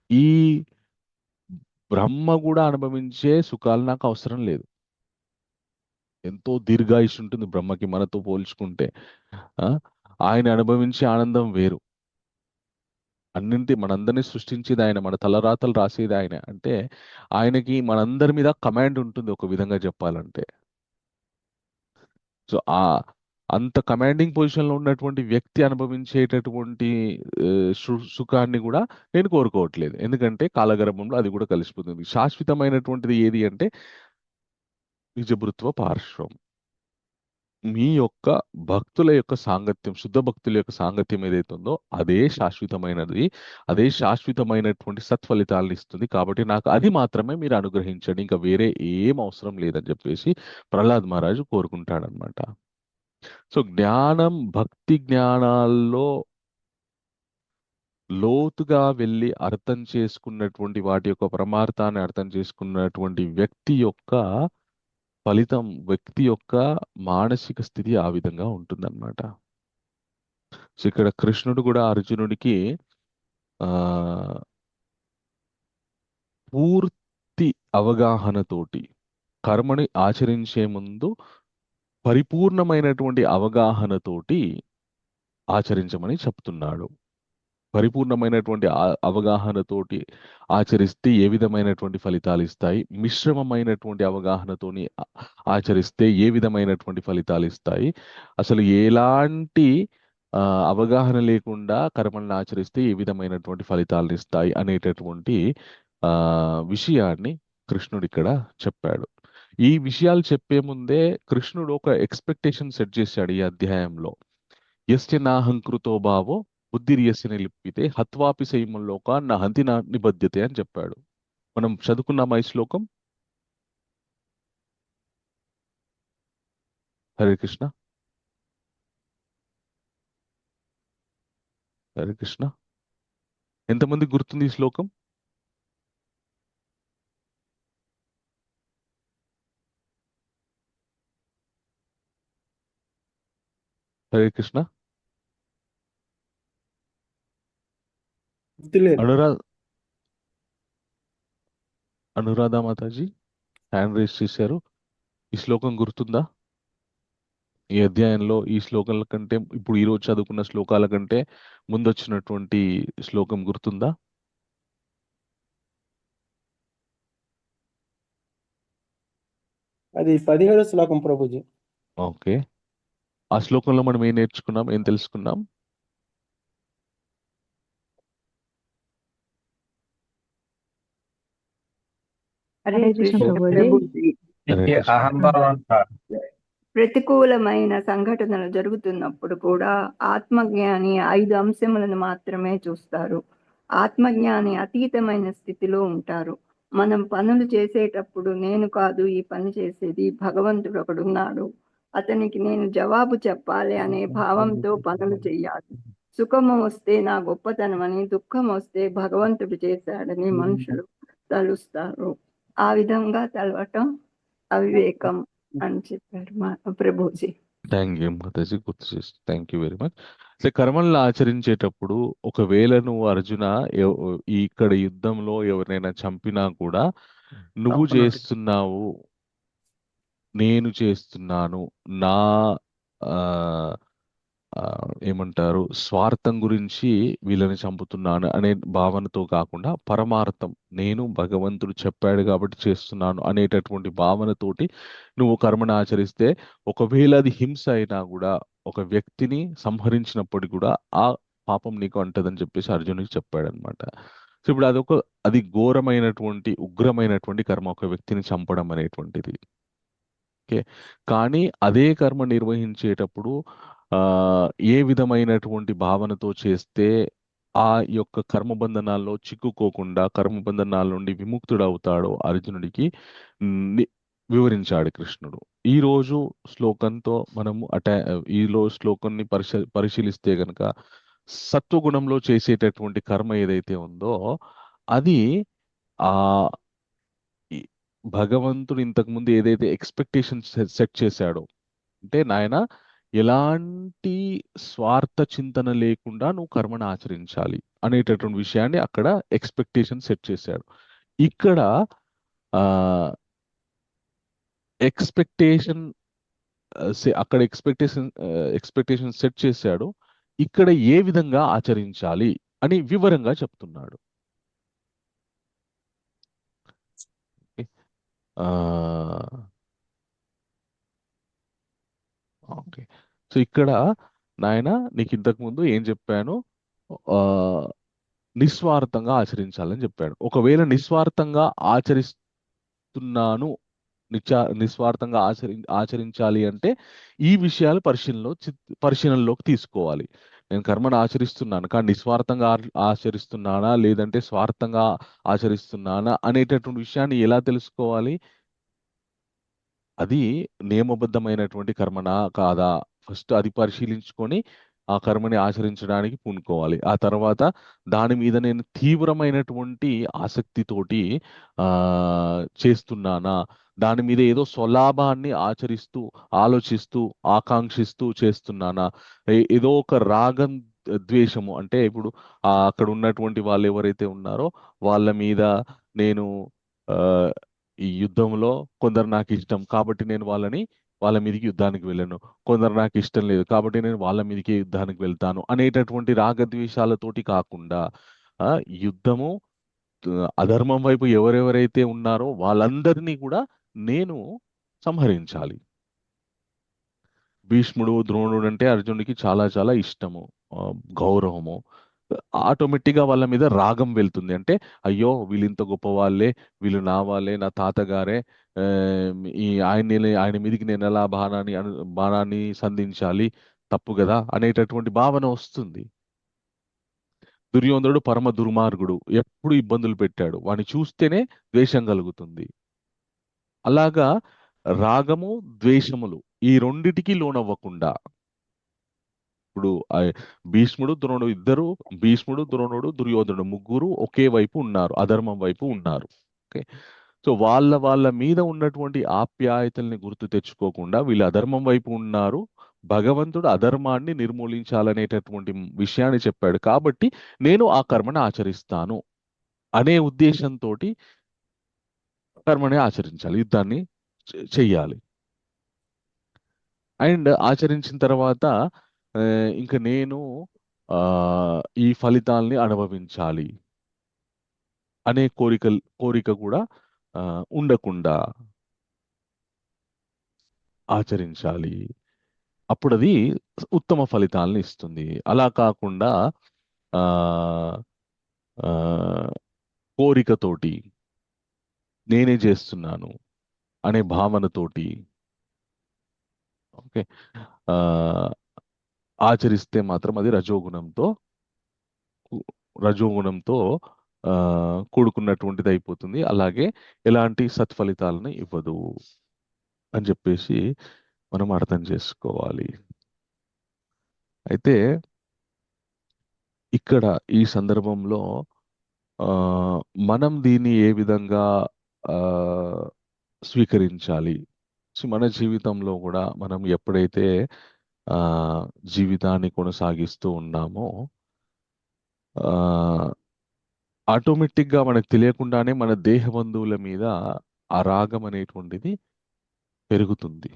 ఈ బ్రహ్మ కూడా అనుభవించే సుఖాలు నాకు అవసరం లేదు. ఎంతో దీర్ఘాయుష్ ఉంటుంది బ్రహ్మకి మనతో పోల్చుకుంటే. ఆయన అనుభవించే ఆనందం వేరు. మనందరినీ సృష్టించేది ఆయన, మన తలరాతలు రాసేది ఆయన. అంటే ఆయనకి మనందరి మీద కమాండ్ ఉంటుంది ఒక విధంగా చెప్పాలంటే. సో అంత కమాండింగ్ పొజిషన్లో ఉన్నటువంటి వ్యక్తి అనుభవించేటటువంటి సుఖాన్ని కూడా నేను కోరుకోవట్లేదు. ఎందుకంటే కాలగర్భంలో అది కూడా కలిసిపోతుంది. శాశ్వతమైనటువంటిది ఏది అంటే నిజభృత్వ పార్శ్వం. మీ యొక్క భక్తుల యొక్క సాంగత్యం, శుద్ధ భక్తుల యొక్క సాంగత్యం ఏదైతే ఉందో అదే శాశ్వతమైనది, అదే శాశ్వతమైనటువంటి సత్ఫలితాలను ఇస్తుంది. కాబట్టి నాకు అది మాత్రమే మీరు అనుగ్రహించండి, ఇంకా వేరే ఏం అవసరం లేదని చెప్పేసి ప్రహ్లాద్ మహారాజు కోరుకుంటాడనమాట. సో జ్ఞానం, భక్తి జ్ఞానాల్లో లోతుగా వెళ్ళి అర్థం చేసుకున్నటువంటి వాటి యొక్క పరమార్థాన్ని అర్థం చేసుకున్నటువంటి వ్యక్తి యొక్క ఫలితం, వ్యక్తి యొక్క మానసిక స్థితి ఆ విధంగా ఉంటుందన్నమాట. సో ఇక్కడ కృష్ణుడు కూడా అర్జునుడికి ఆ పూర్తి అవగాహనతోటి కర్మని ఆచరించే ముందు పరిపూర్ణమైనటువంటి అవగాహనతోటి ఆచరించమని చెప్తున్నాడు. పరిపూర్ణమైనటువంటి అవగాహనతోటి ఆచరిస్తే ఏ విధమైనటువంటి ఫలితాలు ఇస్తాయి, మిశ్రమమైనటువంటి అవగాహనతోని ఆచరిస్తే ఏ విధమైనటువంటి ఫలితాలు ఇస్తాయి, అసలు ఎలాంటి అవగాహన లేకుండా కర్మలను ఆచరిస్తే ఏ విధమైనటువంటి ఫలితాలను ఇస్తాయి అనేటటువంటి విషయాన్ని కృష్ణుడు ఇక్కడ చెప్పాడు. ఈ విషయాలు చెప్పే ముందే కృష్ణుడు ఒక ఎక్స్పెక్టేషన్ సెట్ చేశాడు ఈ అధ్యాయంలో. యస్య నాహంకృతో భావో బుద్ధిర్యస్య నిలిప్పితే హత్వాపి సైమల్లోక నా హంతి నా నిబధ్యతే అని చెప్పాడు. మనం చదువుకున్నామా ఈ శ్లోకం? హరే కృష్ణ, హరే కృష్ణ. ఎంతమంది గుర్తుంది ఈ శ్లోకం? హరే కృష్ణ. అనురాధ మాతాజీ హ్యాండ్ రేస్ చేశారు. ఈ శ్లోకం గుర్తుందా? ఈ అధ్యాయంలో ఈ శ్లోకాల కంటే, ఇప్పుడు ఈరోజు చదువుకున్న శ్లోకాల కంటే ముందొచ్చినటువంటి శ్లోకం గుర్తుందా? అది 17వ శ్లోకం ప్రభుజీ. ఓకే, ఆ శ్లోకంలో మనం ఏం నేర్చుకున్నాం, ఏం తెలుసుకున్నాం? ప్రతికూలమైన సంఘటనలు జరుగుతున్నప్పుడు కూడా ఆత్మజ్ఞాని 5 అంశములను మాత్రమే చూస్తారు. ఆత్మజ్ఞాని అతీతమైన స్థితిలో ఉంటారు. మనం పనులు చేసేటప్పుడు నేను కాదు ఈ పని చేసేది, భగవంతుడు ఒకడున్నాడు, అతనికి నేను జవాబు చెప్పాలి అనే భావంతో పనులు చెయ్యాలి. సుఖము వస్తే నా గొప్పతనమని, దుఃఖం వస్తే భగవంతుడు చేశాడని మనుషులు తలుస్తారు. ఆ విధంగా తలవటం అవివేకం అని చెప్పారు మా ప్రభుజీ. థ్యాంక్ యూ మాతాజీ, గుర్తు చేసి thank you very much. So కర్మలను ఆచరించేటప్పుడు ఒకవేళ నువ్వు అర్జున ఇక్కడ యుద్ధంలో ఎవరినైనా చంపినా కూడా నువ్వు చేస్తున్నావు, నేను చేస్తున్నాను, నా ఏమంటారు స్వార్థం గురించి వీళ్ళని చంపుతున్నాను అనే భావనతో కాకుండా పరమార్థం, నేను భగవంతుడు చెప్పాడు కాబట్టి చేస్తున్నాను అనేటటువంటి భావనతోటి నువ్వు కర్మను ఆచరిస్తే, ఒకవేళ అది హింస అయినా కూడా, ఒక వ్యక్తిని సంహరించినప్పటికీ కూడా ఆ పాపం నీకు అంటదని చెప్పేసి అర్జునుడికి చెప్పాడనమాట. సో ఇప్పుడు అది ఘోరమైనటువంటి ఉగ్రమైనటువంటి కర్మ, ఒక వ్యక్తిని చంపడం అనేటువంటిది. ఓకే, కానీ అదే కర్మ నిర్వహించేటప్పుడు ఏ విధమైనటువంటి భావనతో చేస్తే ఆ యొక్క కర్మబంధనాల్లో చిక్కుకోకుండా కర్మబంధనాల నుండి విముక్తుడవుతాడో అర్జునుడికి వివరించాడు కృష్ణుడు. ఈ రోజు శ్లోకంతో మనము ఈరోజు శ్లోకాన్ని పరిశీలిస్తే గనక సత్వగుణంలో చేసేటటువంటి కర్మ ఏదైతే ఉందో అది ఆ భగవంతుడు ఇంతకుముందు ఏదైతే ఎక్స్పెక్టేషన్ సెట్ చేశాడో, అంటే నాయన ఎలాంటి స్వార్థ చింతన లేకుండా నువ్వు కర్మను ఆచరించాలి అనేటటువంటి విషయాన్ని అక్కడ ఎక్స్పెక్టేషన్ సెట్ చేశాడు. ఇక్కడ అక్కడ ఎక్స్పెక్టేషన్ సెట్ చేశాడు, ఇక్కడ ఏ విధంగా ఆచరించాలి అని వివరంగా చెప్తున్నాడు. ఓకే, సో ఇక్కడ నాయన నీకు ఇంతకు ముందు ఏం చెప్పాను, నిస్వార్థంగా ఆచరించాలని చెప్పాడు. ఒకవేళ నిస్వార్థంగా ఆచరిస్తున్నాను నిస్వార్థంగా ఆచరించాలి అంటే ఈ విషయాలు పరిశీలనలోకి తీసుకోవాలి. నేను కర్మను ఆచరిస్తున్నాను కానీ నిస్వార్థంగా ఆచరిస్తున్నానా లేదంటే స్వార్థంగా ఆచరిస్తున్నానా అనేటటువంటి విషయాన్ని ఎలా తెలుసుకోవాలి? అది నియమబద్ధమైనటువంటి కర్మనా కాదా ఫస్ట్ అది పరిశీలించుకొని ఆ కర్మని ఆచరించడానికి పూనుకోవాలి. ఆ తర్వాత దాని మీద నేను తీవ్రమైనటువంటి ఆసక్తితోటి చేస్తున్నానా, దాని మీద ఏదో స్వలాభాన్ని ఆలోచిస్తూ ఆకాంక్షిస్తూ చేస్తున్నానా, ఏదో ఒక రాగం ద్వేషము అంటే ఇప్పుడు అక్కడ ఉన్నటువంటి వాళ్ళు ఎవరైతే ఉన్నారో వాళ్ళ మీద నేను ఈ యుద్ధంలో కొందరు నాకు ఇష్టం కాబట్టి నేను వాళ్ళ మీదకి యుద్ధానికి వెళ్ళను, కొందరు నాకు ఇష్టం లేదు కాబట్టి నేను వాళ్ళ మీదకి యుద్ధానికి వెళ్తాను అనేటటువంటి రాగద్వేషాలతోటి కాకుండా యుద్ధము అధర్మం వైపు ఎవరెవరైతే ఉన్నారో వాళ్ళందరినీ కూడా నేను సంహరించాలి. భీష్ముడు ద్రోణుడు అంటే అర్జునుడికి చాలా చాలా ఇష్టము, గౌరవము. ఆటోమేటిక్గా వాళ్ళ మీద రాగం వెళ్తుంది. అంటే అయ్యో వీళ్ళు ఇంత గొప్ప వాళ్ళే, వీళ్ళు నా వాళ్ళే, నా తాతగారే, ఆయన మీదకి నేను ఎలా బాణాన్ని సంధించాలి, తప్పు కదా అనేటటువంటి భావన వస్తుంది. దుర్యోధనుడు పరమ దుర్మార్గుడు, ఎప్పుడు ఇబ్బందులు పెట్టాడు, వాడిని చూస్తేనే ద్వేషం కలుగుతుంది. అలాగా రాగము ద్వేషములు ఈ రెండిటికి లోనవ్వకుండా ఇప్పుడు భీష్ముడు ద్రోణుడు దుర్యోధనుడు ముగ్గురు ఒకే వైపు ఉన్నారు, అధర్మం వైపు ఉన్నారు. ఓకే, సో వాళ్ళ మీద ఉన్నటువంటి ఆప్యాయతల్ని గుర్తు తెచ్చుకోకుండా వీళ్ళు అధర్మం వైపు ఉన్నారు, భగవంతుడు అధర్మాన్ని నిర్మూలించాలనేటటువంటి విషయాన్ని చెప్పాడు కాబట్టి నేను ఆ కర్మని ఆచరిస్తాను అనే ఉద్దేశంతో కర్మని ఆచరించాలి, యుద్ధాన్ని చెయ్యాలి. అండ్ ఆచరించిన తర్వాత ఇంకా నేను ఈ ఫలితాల్ని అనుభవించాలి అనే కోరిక కూడా ఉండకుండా ఆచరించాలి. అప్పుడు అది ఉత్తమ ఫలితాలను ఇస్తుంది. అలా కాకుండా కోరికతోటి నేనే చేస్తున్నాను అనే భావనతోటి ఓకే ఆచరిస్తే మాత్రం అది రజోగుణంతో కూడుకున్నటువంటిది అయిపోతుంది. అలాగే ఎలాంటి సత్ఫలితాలను ఇవ్వదు అని చెప్పేసి మనం అర్థం చేసుకోవాలి. అయితే ఇక్కడ ఈ సందర్భంలో మనం దీన్ని ఏ విధంగా స్వీకరించాలి? మన జీవితంలో కూడా మనం ఎప్పుడైతే జీవితాన్ని కొనసాగిస్తూ ఉన్నామో ఆటోమేటిక్గా మనకు తెలియకుండానే మన దేహ బంధువుల మీద ఆ రాగం అనేటువంటిది పెరుగుతుంది.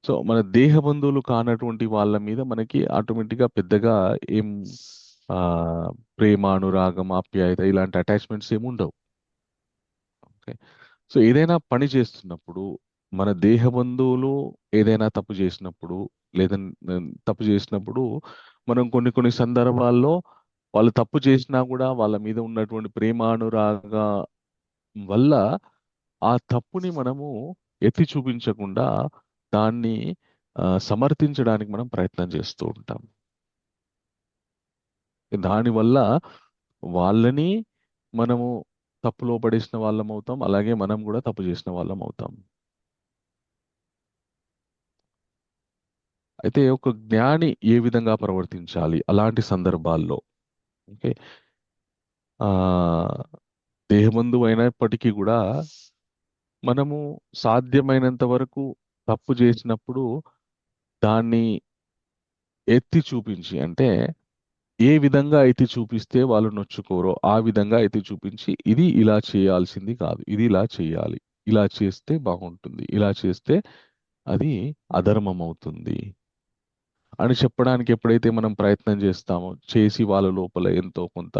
సో మన దేహ బంధువులు కానటువంటి వాళ్ళ మీద మనకి ఆటోమేటిక్గా పెద్దగా ఏం ప్రేమ, అనురాగం, ఆప్యాయత ఇలాంటి అటాచ్మెంట్స్ ఏమి ఉండవు. ఓకే, సో ఏదైనా పని చేస్తున్నప్పుడు మన దేహ బంధువులు ఏదైనా తప్పు చేసినప్పుడు మనం కొన్ని సందర్భాల్లో వాళ్ళు తప్పు చేసినా కూడా వాళ్ళ మీద ఉన్నటువంటి ప్రేమానురాగ వల్ల ఆ తప్పుని మనము ఎత్తి చూపించకుండా దాన్ని సమర్థించడానికి మనం ప్రయత్నం చేస్తూ ఉంటాం. దానివల్ల వాళ్ళని మనము తప్పులో పడేసిన వాళ్ళం అవుతాం, అలాగే మనం కూడా తప్పు చేసిన వాళ్ళం అవుతాం. అయితే ఒక జ్ఞాని ఏ విధంగా ప్రవర్తించాలి అలాంటి సందర్భాల్లో? ఓకే, దేహబంధు అయినప్పటికీ కూడా మనము సాధ్యమైనంత వరకు తప్పు చేసినప్పుడు దాన్ని ఎత్తి చూపించి, అంటే ఏ విధంగా అయితే చూపిస్తే వాళ్ళు నొచ్చుకోరో ఆ విధంగా అయితే చూపించి ఇది ఇలా చేయాల్సింది కాదు, ఇది ఇలా చేయాలి, ఇలా చేస్తే బాగుంటుంది, ఇలా చేస్తే అది అధర్మం అవుతుంది అని చెప్పడానికి ఎప్పుడైతే మనం ప్రయత్నం చేస్తామో, చేసి వాళ్ళ లోపల ఎంతో కొంత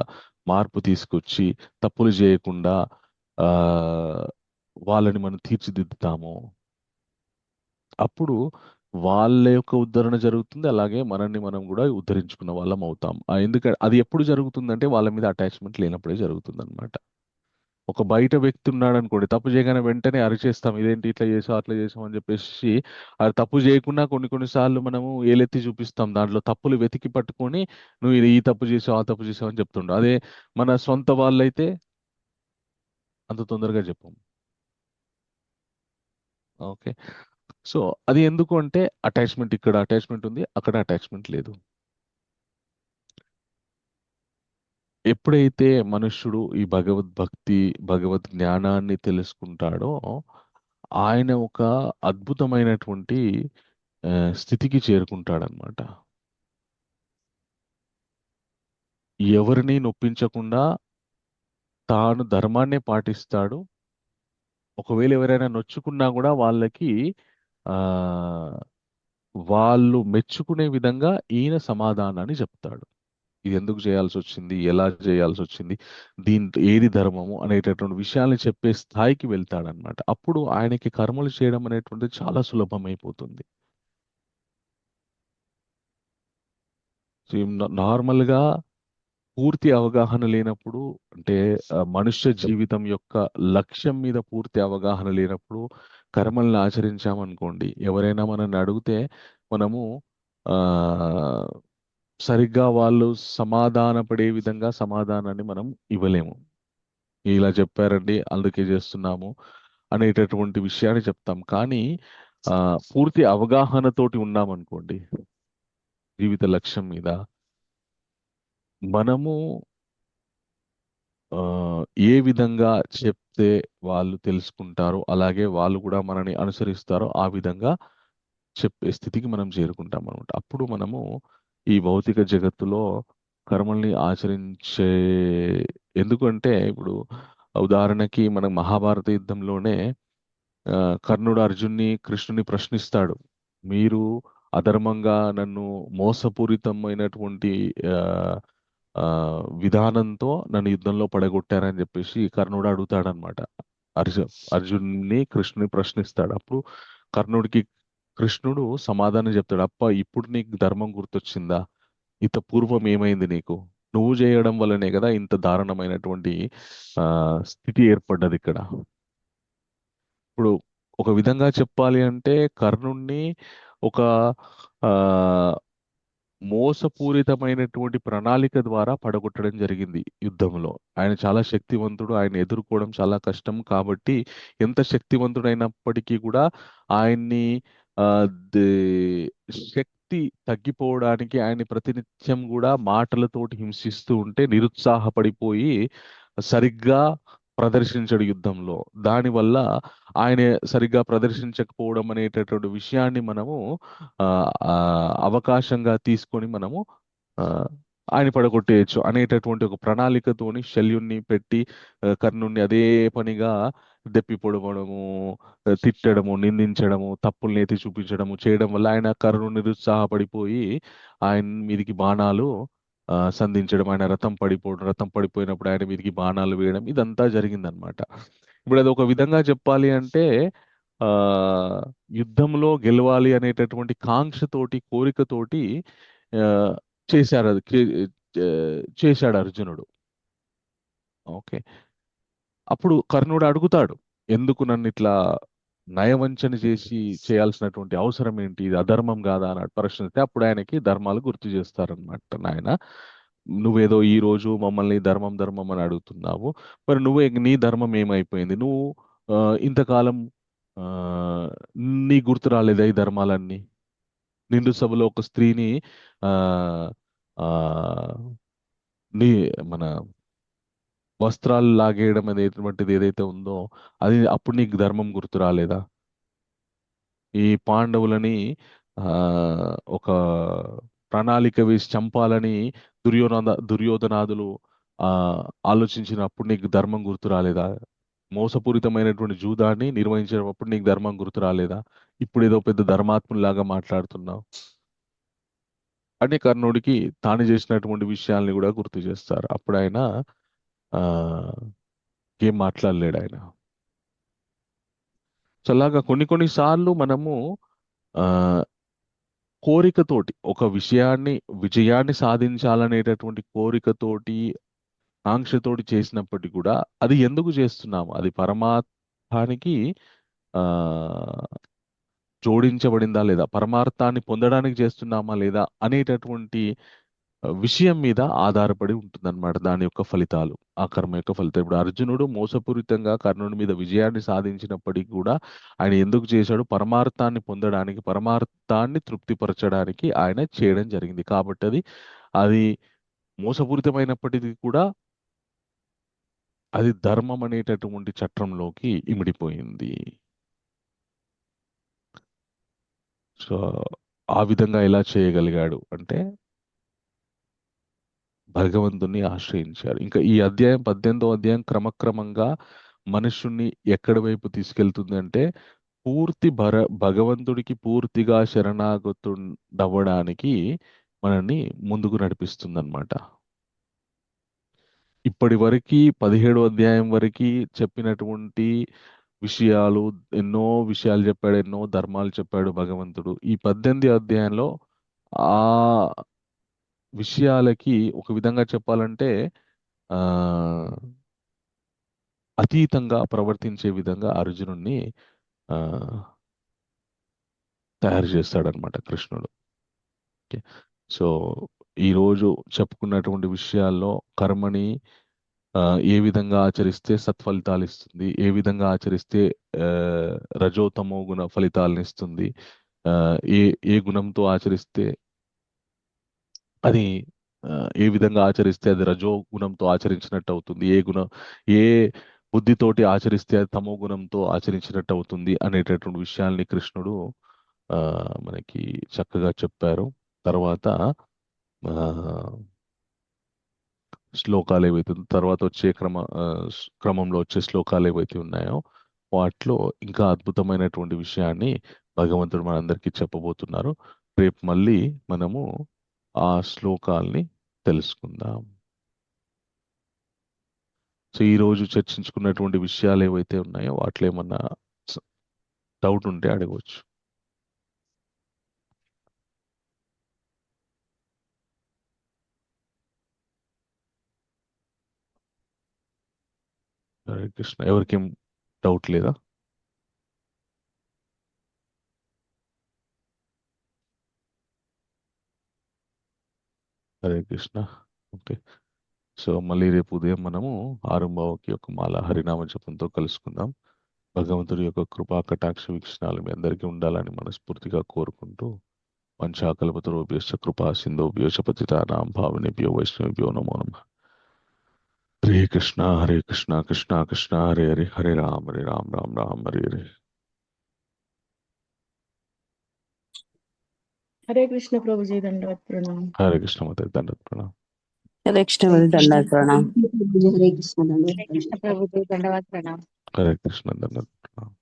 మార్పు తీసుకొచ్చి తప్పులు చేయకుండా వాళ్ళని మనం తీర్చిదిద్దుతామో అప్పుడు వాళ్ళ యొక్క ఉద్ధరణ జరుగుతుంది, అలాగే మనల్ని మనం కూడా ఉద్ధరించుకున్న వాళ్ళం అవుతాం. ఎందుకంటే అది ఎప్పుడు జరుగుతుందంటే వాళ్ళ మీద అటాచ్మెంట్ లేనప్పుడే జరుగుతుంది అనమాట. ఒక బయట వ్యక్తి ఉన్నాడు అనుకోండి, తప్పు చేయగానే వెంటనే అరిచేస్తాం, ఇదేంటి ఇట్లా చేసావు అట్లా చేసావు అని చెప్పేసి. అది తప్పు చేయకుండా కొన్ని సార్లు మనము ఏలెత్తి చూపిస్తాం, దాంట్లో తప్పులు వెతికి పట్టుకొని నువ్వు ఈ తప్పు చేసావు ఆ తప్పు చేసావు అని చెప్తుండ్రు. అదే మన సొంత వాళ్ళైతే అంత తొందరగా చెప్పం. ఓకే, సో అది ఎందుకు అంటే అటాచ్మెంట్, ఇక్కడ అటాచ్మెంట్ ఉంది, అక్కడ అటాచ్మెంట్ లేదు. ఎప్పుడైతే మనుష్యుడు ఈ భగవద్భక్తి, భగవద్ జ్ఞానాన్ని తెలుసుకుంటాడో ఆయన ఒక అద్భుతమైనటువంటి స్థితికి చేరుకుంటాడనమాట. ఎవరిని నొప్పించకుండా తాను ధర్మాన్నే పాటిస్తాడు. ఒకవేళ ఎవరైనా నొచ్చుకున్నా కూడా వాళ్ళకి ఆ వాళ్ళు మెచ్చుకునే విధంగా ఈయన సమాధానాన్ని చెప్తాడు. ఇది ఎందుకు చేయాల్సి వచ్చింది, ఎలా చేయాల్సి వచ్చింది, దీంట్లో ఏది ధర్మము అనేటటువంటి విషయాల్ని చెప్పే స్థాయికి వెళ్తాడనమాట. అప్పుడు ఆయనకి కర్మలు చేయడం అనేటువంటిది చాలా సులభమైపోతుంది. నార్మల్గా పూర్తి అవగాహన లేనప్పుడు, అంటే మనుష్య జీవితం యొక్క లక్ష్యం మీద పూర్తి అవగాహన లేనప్పుడు కర్మల్ని ఆచరించామనుకోండి, ఎవరైనా మనల్ని అడిగితే మనము ఆ సరిగ్గా వాళ్ళు సమాధాన పడే విధంగా సమాధానాన్ని మనం ఇవ్వలేము. ఇలా చెప్పారండి అందుకే చేస్తున్నాము అనేటటువంటి విషయాన్ని చెప్తాం. కానీ పూర్తి అవగాహనతోటి ఉన్నామనుకోండి జీవిత లక్ష్యం మీద, మనము ఏ విధంగా చెప్తే వాళ్ళు తెలుసుకుంటారో, అలాగే వాళ్ళు కూడా మనని అనుసరిస్తారో ఆ విధంగా చెప్పే స్థితికి మనం చేరుకుంటాం అనమాట. అప్పుడు మనము ఈ భౌతిక జగత్తులో కర్మల్ని ఆచరించే, ఎందుకంటే ఇప్పుడు ఉదాహరణకి మనం మహాభారత యుద్ధంలోనే కర్ణుడు అర్జున్ని కృష్ణుని ప్రశ్నిస్తాడు, మీరు అధర్మంగా నన్ను మోసపూరితమైనటువంటి విధానంతో నన్ను యుద్ధంలో పడగొట్టారని చెప్పేసి కర్ణుడు అడుగుతాడనమాట. అర్జున్ని కృష్ణుని ప్రశ్నిస్తాడు. అప్పుడు కర్ణుడికి కృష్ణుడు సమాధానం చెప్తాడు, అప్ప ఇప్పుడు నీకు ధర్మం గుర్తొచ్చిందా, ఇంత పూర్వం ఏమైంది నీకు, నువ్వు చేయడం వల్లనే కదా ఇంత దారుణమైనటువంటి స్థితి ఏర్పడ్డది ఇక్కడ. ఇప్పుడు ఒక విధంగా చెప్పాలి అంటే కర్ణుణ్ణి ఒక మోసపూరితమైనటువంటి ప్రణాళిక ద్వారా పడగొట్టడం జరిగింది యుద్ధంలో. ఆయన చాలా శక్తివంతుడు, ఆయన ఎదుర్కోవడం చాలా కష్టం. కాబట్టి ఎంత శక్తివంతుడైనప్పటికీ కూడా ఆయన్ని శక్తి తగ్గిపోవడానికి ఆయన్ని ప్రతినిత్యం కూడా మాటలతోటి హింసిస్తూ ఉంటే నిరుత్సాహపడిపోయి సరిగ్గా ప్రదర్శించడు యుద్ధంలో. దానివల్ల ఆయన సరిగ్గా ప్రదర్శించకపోవడం అనేటటువంటి విషయాన్ని మనము అవకాశంగా తీసుకొని మనము ఆయన పడగొట్టేయచ్చు అనేటటువంటి ఒక ప్రణాళికతోని శల్యుణ్ణి పెట్టి కర్ణుణ్ణి అదే పనిగా దెప్పి పొడవడము, తిట్టడము, నిందించడము, తప్పుల్ని ఎత్తి చూపించడము చేయడం వల్ల ఆయన కర్ణుడు నిరుత్సాహపడిపోయి ఆయన మీదికి బాణాలు సంధించడం, ఆయన రథం పడిపోయినప్పుడు ఆయన మీదికి బాణాలు వేయడం, ఇదంతా జరిగిందనమాట. ఇప్పుడు అది ఒక విధంగా చెప్పాలి అంటే యుద్ధంలో గెలవాలి అనేటటువంటి కాంక్షతోటి, కోరికతోటి చేశాడు అర్జునుడు. ఓకే, అప్పుడు కర్ణుడు అడుగుతాడు, ఎందుకు నన్ను ఇట్లా నయవంచన చేయాల్సినటువంటి అవసరం ఏంటి, ఇది అధర్మం కాదా అని ప్రశ్నిస్తే అప్పుడు ఆయనకి ధర్మాలు గుర్తు చేస్తారనమాట. నాయన, నువ్వేదో ఈ రోజు మమ్మల్ని ధర్మం ధర్మం అని అడుగుతున్నావు, మరి నువ్వే నీ ధర్మం ఏమైపోయింది, నువ్వు ఇంతకాలం నీ గుర్తు రాలేదా ఈ ధర్మాలన్నీ, నిండు సభలో ఒక స్త్రీని నీ మన వస్త్రాలు లాగేయడం అనేటువంటిది ఏదైతే ఉందో అది అప్పుడు నీకు ధర్మం గుర్తు రాలేదా, ఈ పాండవులని ఒక ప్రణాళిక వేసి చంపాలని దుర్యోధనాదులు ఆలోచించినప్పుడు నీకు ధర్మం గుర్తు రాలేదా, మోసపూరితమైనటువంటి జూదాన్ని నిర్వహించినప్పుడు నీకు ధర్మం గుర్తు రాలేదా, ఇప్పుడు ఏదో పెద్ద ధర్మాత్ములాగా మాట్లాడుతున్నావు అని కర్ణుడికి తాను చేసినటువంటి విషయాల్ని కూడా గుర్తు చేస్తారు. అప్పుడు ఆయన ఏం మాట్లాడలేడు ఆయన. సో అలాగా కొన్ని సార్లు మనము కోరికతోటి ఒక విజయాన్ని సాధించాలనేటటువంటి కోరికతోటి ఆంక్షతోటి చేసినప్పటికీ కూడా అది ఎందుకు చేస్తున్నాము, అది పరమార్థానికి ఆ జోడించబడిందా లేదా, పరమార్థాన్ని పొందడానికి చేస్తున్నామా లేదా అనేటటువంటి విషయం మీద ఆధారపడి ఉంటుందన్నమాట దాని యొక్క ఫలితాలు, ఆ కర్మ యొక్క ఫలితం. ఇప్పుడు అర్జునుడు మోసపూరితంగా కర్ణుడి మీద విజయాన్ని సాధించినప్పటికీ కూడా ఆయన ఎందుకు చేశాడు, పరమార్థాన్ని పొందడానికి, పరమార్థాన్ని తృప్తిపరచడానికి ఆయన చేయడం జరిగింది. కాబట్టి అది మోసపూరితమైనప్పటికీ కూడా అది ధర్మం అనేటటువంటి చట్రంలోకి ఇమిడిపోయింది. సో ఆ విధంగా ఎలా చేయగలిగాడు అంటే భగవంతుని ఆశ్రయించారు. ఇంకా ఈ అధ్యాయం 18వ అధ్యాయం క్రమక్రమంగా మనుషుణ్ణి ఎక్కడి వైపు తీసుకెళ్తుంది అంటే భగవంతుడికి పూర్తిగా శరణాగతుడవ్వడానికి మనల్ని ముందుకు నడిపిస్తుంది అనమాట. ఇప్పటి వరకు 17వ అధ్యాయం వరకు చెప్పినటువంటి విషయాలు, ఎన్నో విషయాలు చెప్పాడు, ఎన్నో ధర్మాలు చెప్పాడు భగవంతుడు. ఈ 18వ అధ్యాయంలో ఆ విషయాలకి ఒక విధంగా చెప్పాలంటే ఆ అతీతంగా ప్రవర్తించే విధంగా అర్జునుడిని ఆ తయారు చేస్తాడనమాట కృష్ణుడు. ఓకే, సో ఈరోజు చెప్పుకున్నటువంటి విషయాల్లో కర్మని ఏ విధంగా ఆచరిస్తే సత్ఫలితాలు ఇస్తుంది, ఏ విధంగా ఆచరిస్తే రజోతమో గుణ ఫలితాలను ఇస్తుంది, ఏ గుణంతో ఆచరిస్తే అది ఏ విధంగా ఆచరిస్తే అది రజో గుణంతో ఆచరించినట్టు అవుతుంది, ఏ బుద్ధితోటి ఆచరిస్తే అది తమో గుణంతో ఆచరించినట్టు అవుతుంది అనేటటువంటి విషయాల్ని కృష్ణుడు మనకి చక్కగా చెప్పారు. తర్వాత శ్లోకాలు ఏవైతే తర్వాత వచ్చే క్రమంలో వచ్చే శ్లోకాలు ఏవైతే ఉన్నాయో వాటిలో ఇంకా అద్భుతమైనటువంటి విషయాన్ని భగవంతుడు మనందరికీ చెప్పబోతున్నారు. రేపు మళ్ళీ మనము ఆ శ్లోకాల్ని తెలుసుకుందాం. సో ఈరోజు చర్చించుకున్నటువంటి విషయాలు ఏవైతే ఉన్నాయో వాటిలో ఏమన్నా డౌట్ ఉంటే అడగవచ్చు. హరే కృష్ణ. ఎవరికేం డౌట్ లేదా? హరే కృష్ణ. ఓకే, సో మళ్ళీ రేపు ఉదయం మనము 6:15కి ఒక మాల హరినామ జపంతో కలుసుకుందాం. భగవంతుడి యొక్క కృపా కటాక్ష వీక్షణాలు మీ అందరికీ ఉండాలని మనస్ఫూర్తిగా కోరుకుంటూ వంశాకల్పతరుభ్యశ్చ కృపా సింధుభ్యో చ పతితానాం పావనేభ్యో వైష్ణవేభ్యో నమో నమః. హరే కృష్ణ కృష్ణ కృష్ణ హరే హరే, హరే రామ రామ రామ హరే హరే. హరే కృష్ణ ప్రభుజీ, దండవత్ ప్రణామం. హరే కృష్ణ మాత దండవత్ ప్రణామం. హరే కృష్ణ దండాలు ప్రణామం. హరే కృష్ణ హరే కృష్ణ ప్రభుజీ, దండవత్ ప్రణామం. హరే కృష్ణ దండవత్ ప్రణామం.